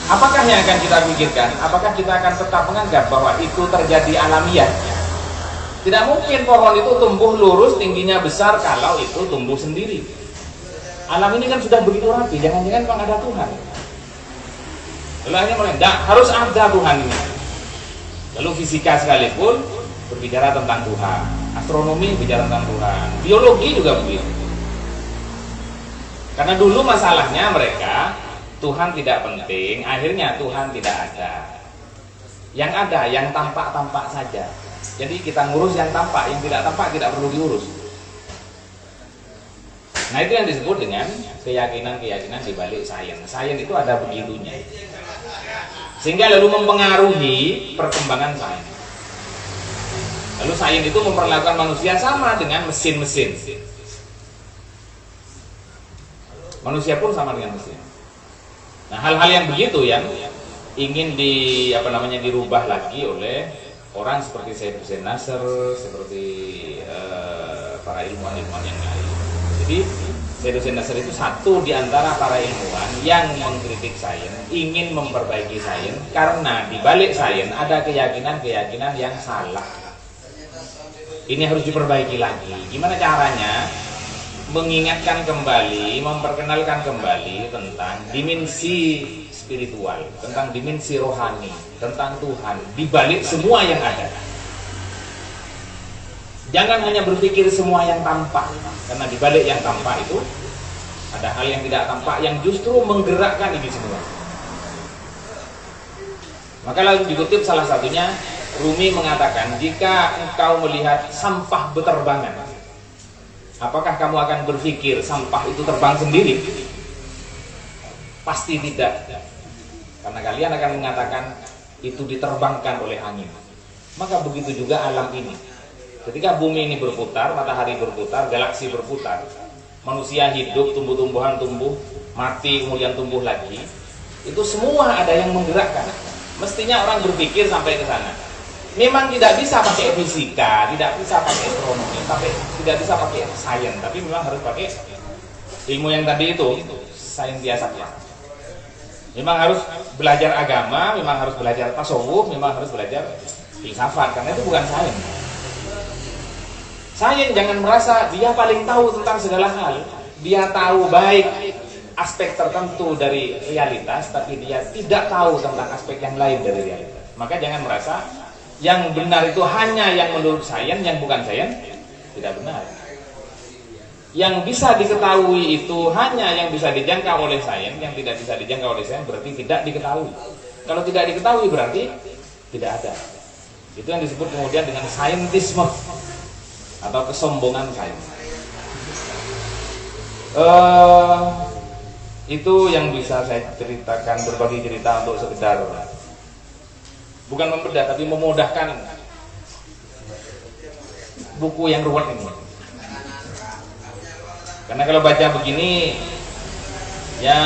Apakah yang akan kita pikirkan? Apakah kita akan tetap menganggap bahwa itu terjadi alamiah? Tidak mungkin pohon itu tumbuh lurus, tingginya besar kalau itu tumbuh sendiri. Alam ini kan sudah begitu rapi, jangan-jangan memang ada Tuhan. Lalu akhirnya mulai, harus ada Tuhan ini. Lalu fisika sekalipun berbicara tentang Tuhan. Astronomi bicara tentang Tuhan, biologi juga begitu. Karena dulu masalahnya mereka Tuhan tidak penting, akhirnya Tuhan tidak ada. Yang ada, yang tampak-tampak saja. Jadi kita ngurus yang tampak, yang tidak tampak tidak perlu diurus. Nah itu yang disebut dengan keyakinan-keyakinan di balik sains. Sains itu ada begitunya. Sehingga lalu mempengaruhi perkembangan sains. Lalu sains itu memperlakukan manusia sama dengan mesin-mesin. Manusia pun sama dengan mesin. Nah, hal-hal yang begitu yang ingin dirubah lagi oleh orang seperti Syed Hussein Nasr, seperti para ilmuwan-ilmuwan yang lain. Jadi Syed Hussein Nasr itu satu di antara para ilmuwan yang mengkritik sains, ingin memperbaiki sains karena di balik sains ada keyakinan-keyakinan yang salah. Ini harus diperbaiki lagi. Gimana caranya? Mengingatkan kembali, memperkenalkan kembali tentang dimensi spiritual, tentang dimensi rohani, tentang Tuhan di balik semua yang ada. Jangan hanya berpikir semua yang tampak, karena di balik yang tampak itu ada hal yang tidak tampak yang justru menggerakkan ini semua. Maka lalu dikutip salah satunya, Rumi mengatakan, jika engkau melihat sampah beterbangan, apakah kamu akan berpikir sampah itu terbang sendiri? Pasti tidak. Karena kalian akan mengatakan itu diterbangkan oleh angin. Maka begitu juga alam ini. Ketika bumi ini berputar, matahari berputar, galaksi berputar, manusia hidup, tumbuh-tumbuhan tumbuh, mati, kemudian tumbuh lagi, itu semua ada yang menggerakkan. Mestinya orang berpikir sampai ke sana. Memang tidak bisa pakai fisika, tidak bisa pakai astronomi, tidak bisa pakai sains, tapi memang harus pakai ilmu yang tadi itu, sains biasa ya. Memang harus belajar agama, memang harus belajar tasawuf, memang harus belajar filsafat, karena itu bukan sains. Sains jangan merasa dia paling tahu tentang segala hal. Dia tahu baik aspek tertentu dari realitas, tapi dia tidak tahu tentang aspek yang lain dari realitas. Maka jangan merasa yang benar itu hanya yang menurut sains, yang bukan sains tidak benar. Yang bisa diketahui itu hanya yang bisa dijangkau oleh sains, yang tidak bisa dijangkau oleh sains berarti tidak diketahui. Kalau tidak diketahui berarti tidak ada. Itu yang disebut kemudian dengan saintisme atau kesombongan sains. Itu yang bisa saya ceritakan, berbagi cerita untuk sekedar bukan membedah tapi memudahkan buku yang ruwet ini. Karena kalau baca begini ya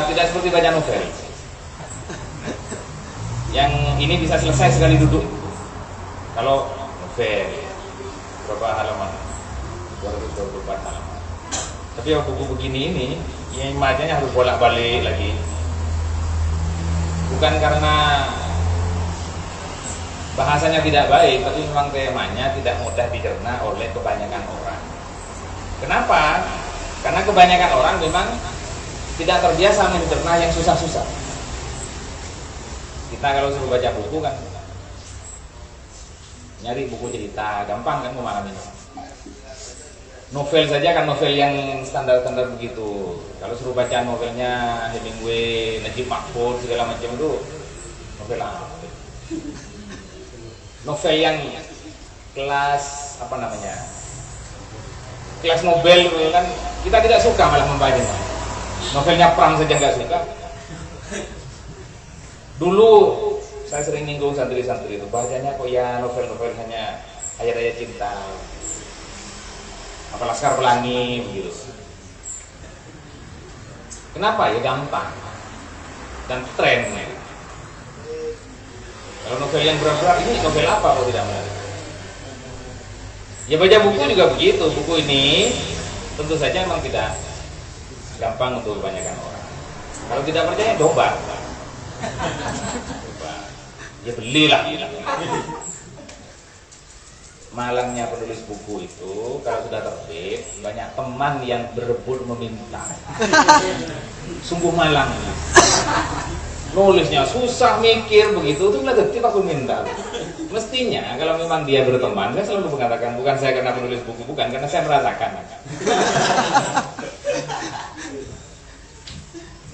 tidak seperti baca novel. Yang ini bisa selesai sekali duduk. Kalau novel berapa halaman? 224 halaman. Tapi kalau buku begini ini yang bacanya harus bolak-balik lagi. Bukan karena bahasanya tidak baik, tapi memang temanya tidak mudah dicerna oleh kebanyakan orang. Kenapa? Karena kebanyakan orang memang tidak terbiasa mencerna yang susah-susah. Kita kalau suruh baca buku kan nyari buku cerita, gampang kan memahaminya. Novel saja kan novel yang standar-standar begitu. Kalau suruh baca novelnya Hemingway, Najib Mahfud segala macam itu novel apa? Novel yang kelas apa namanya? Kelas Nobel kan kita tidak suka malah membacanya. Novelnya perang saja nggak suka. Dulu saya sering nyinggung santri-santri itu bacanya kok ya novel-novel hanya ayat-ayat cinta. Apa Laskar Pelangi begitu. Kenapa? Ya gampang dan tren. Kalau novel yang berat-berat ini novel apa kalau tidak menarik? Ya baca buku juga begitu. Buku ini tentu saja memang tidak gampang untuk kebanyakan orang. Kalau tidak percaya coba. Ya belilah. Malangnya penulis buku itu kalau sudah terbit banyak teman yang berebut meminta. Sungguh malang. Nulisnya susah, mikir begitu, itu nggak detik aku minta. Mestinya kalau memang dia berteman, saya selalu mengatakan, bukan saya karena penulis buku, bukan, karena saya merasakan.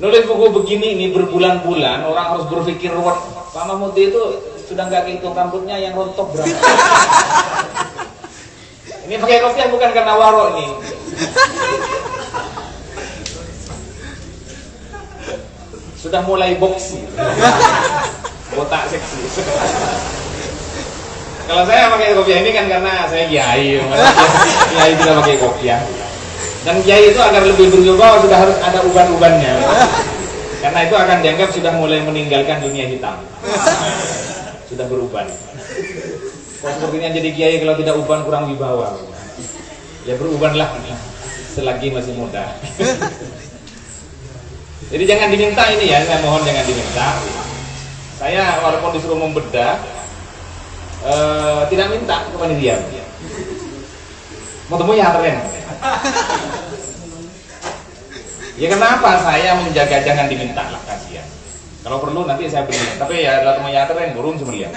Nulis buku begini ini berbulan-bulan, orang harus berpikir ruwet. Pak Mahmud itu sudah nggak hitung rambutnya yang rontok berapa. Ini pakai kopiah bukan karena warok ini. Sudah mulai boxy, botak seksi. Kalau saya pakai kopiah ini kan karena saya kiai, kiai tidak pakai kopiah. Dan kiai itu agar lebih berwibawa sudah harus ada uban-ubannya. Karena itu akan dianggap sudah mulai meninggalkan dunia hitam. Sudah beruban. Kok sepertinya jadi kiai kalau tidak uban kurang wibawa. Ya berubanlah selagi masih muda. Jadi jangan diminta ini ya, saya mohon jangan diminta. Saya walaupun disuruh membedah, tidak minta ke panitia. Mau temu ya keren. Ya kenapa saya menjaga jangan diminta lah, kasihan. Kalau perlu nanti saya beri. Tapi ya kalau teman keren burung semuanya.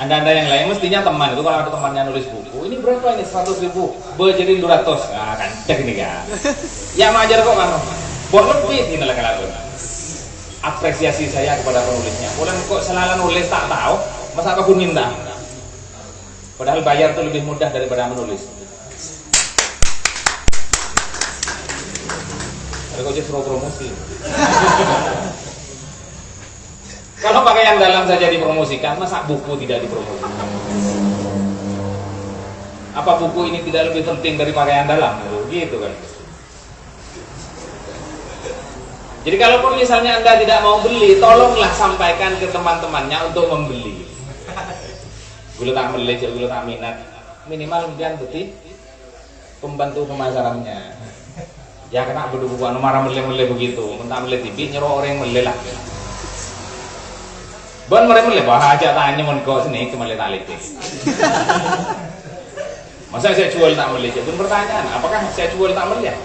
Anda yang lain mestinya teman itu kalau ada temannya nulis buku, ini berapa ini 100.000, jadi 200. Nah kan cek ini kan. Ya ngajar kok kan. Buat lebih ini lah kalau apresiasi saya kepada penulisnya. Orang kok selalu nulis tak tahu, masa aku pun minta. Padahal bayar itu lebih mudah daripada menulis. Ada kok justru promosi. Kalau pakaian dalam saja dipromosikan, masa buku tidak dipromosikan? Apa buku ini tidak lebih penting dari pakaian dalam? Gitu kan. Jadi kalaupun misalnya Anda tidak mau beli, tolonglah sampaikan ke teman-temannya untuk membeli. Gula tak beli, gula tak minat. Minimal kemudian berarti pembantu pemasarannya. Ya kena berduaan marah mele begitu, mentah mele TV nyuruh orang mele lah. Bon mele bah aja tanya mon kau sini kemale talik. Masa saya jual tak mele? Pun pertanyaan, apakah saya jual tak mele?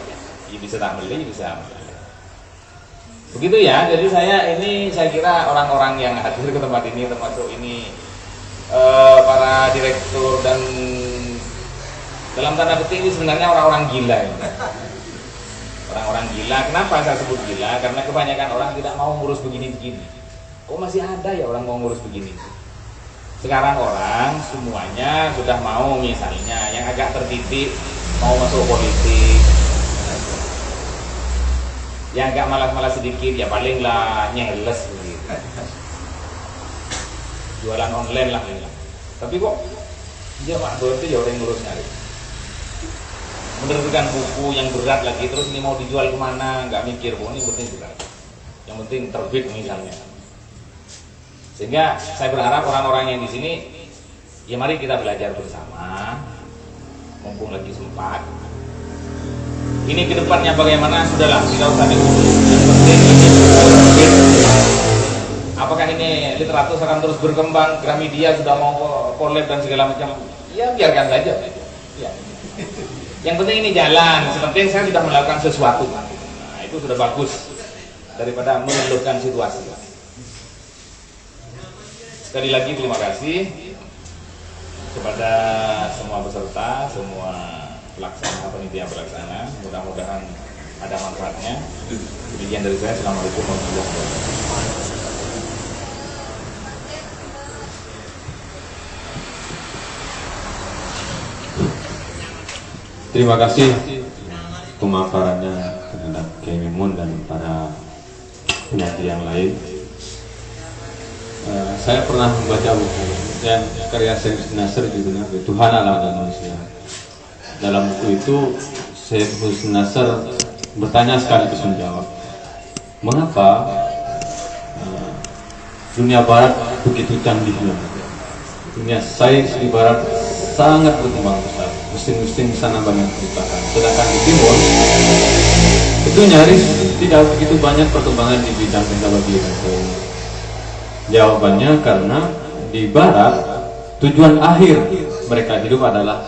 Ya bisa tak mele, bisa. Begitu ya. Jadi saya kira orang-orang yang hadir ke tempat ini termasuk ini para direktur dan dalam tanda petik ini sebenarnya orang-orang gila ya. Orang-orang gila. Kenapa saya sebut gila? Karena kebanyakan orang tidak mau ngurus begini-begini. Kok masih ada ya orang mau ngurus begini? Sekarang orang semuanya sudah mau, misalnya yang agak tertitik mau masuk politik, yang agak malas-malas sedikit ya palinglah nyeles gitu. Jualan online lah ini. Tapi kok dia Pak berarti ya orang ngurus nyari. Menerbitkan buku yang berat lagi, terus ini mau dijual kemana, nggak mikir, ini penting berat. Yang penting terbit misalnya. Sehingga saya berharap orang-orang yang di sini, ya mari kita belajar bersama, mumpung lagi sempat. Ini ke depannya bagaimana, sudahlah, tidak usah dulu. Yang penting ini terbit. Apakah ini literatur akan terus berkembang, Gramedia sudah mau collab dan segala macam, ya biarkan saja. Ya. Yang penting ini jalan, sepenting saya sudah melakukan sesuatu. Nah, itu sudah bagus daripada mengeluhkan situasi. Sekali lagi terima kasih kepada semua peserta, semua pelaksana, panitia pelaksana. Mudah-mudahan ada manfaatnya. Demikian dari saya. Assalamualaikum warahmatullahi wabarakatuh. Terima kasih pemaparannya terhadap Kiai Mimun dan para penyaji yang lain. Saya pernah membaca buku yang karya Syekh Husni Nasr judulnya Tuhan Alam dan Manusia. Dalam buku itu Syekh Husni Nasr bertanya sekaligus menjawab, mengapa dunia Barat begitu canggihnya? Dunia sains di Barat sangat berkembang besar, mesin-mesin di sana banyak diciptakan. Sedangkan di Timur itu nyaris tidak begitu banyak perkembangan di bidang teknologi dan sains. Jawabannya karena di Barat tujuan akhir mereka hidup adalah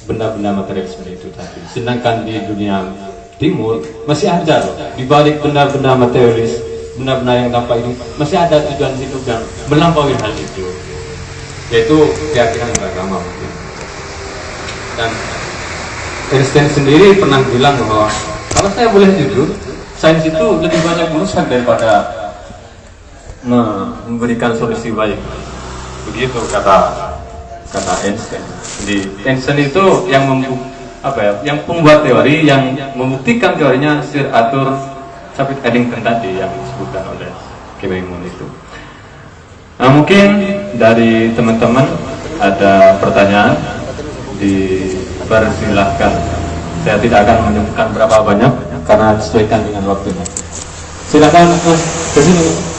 benda-benda material seperti itu tadi. Sedangkan di dunia Timur masih ada loh, di balik benda-benda materialis, benda-benda yang tanpa ini masih ada tujuan hidup yang melampaui hal itu. yaitu keyakinan beragama mungkin. Dan Einstein sendiri pernah bilang bahwa kalau saya boleh jujur, sains itu lebih banyak merusak daripada memberikan solusi baik. Begitu kata Einstein. Jadi Einstein itu yang yang pembuat teori, yang membuktikan teorinya Sir Arthur Sapit Eddington tadi yang disebutkan oleh Kim Moon itu. Nah, mungkin dari teman-teman ada pertanyaan, dipersilahkan. Saya tidak akan menyebutkan berapa banyak karena disesuaikan dengan waktunya. Silakan ke sini.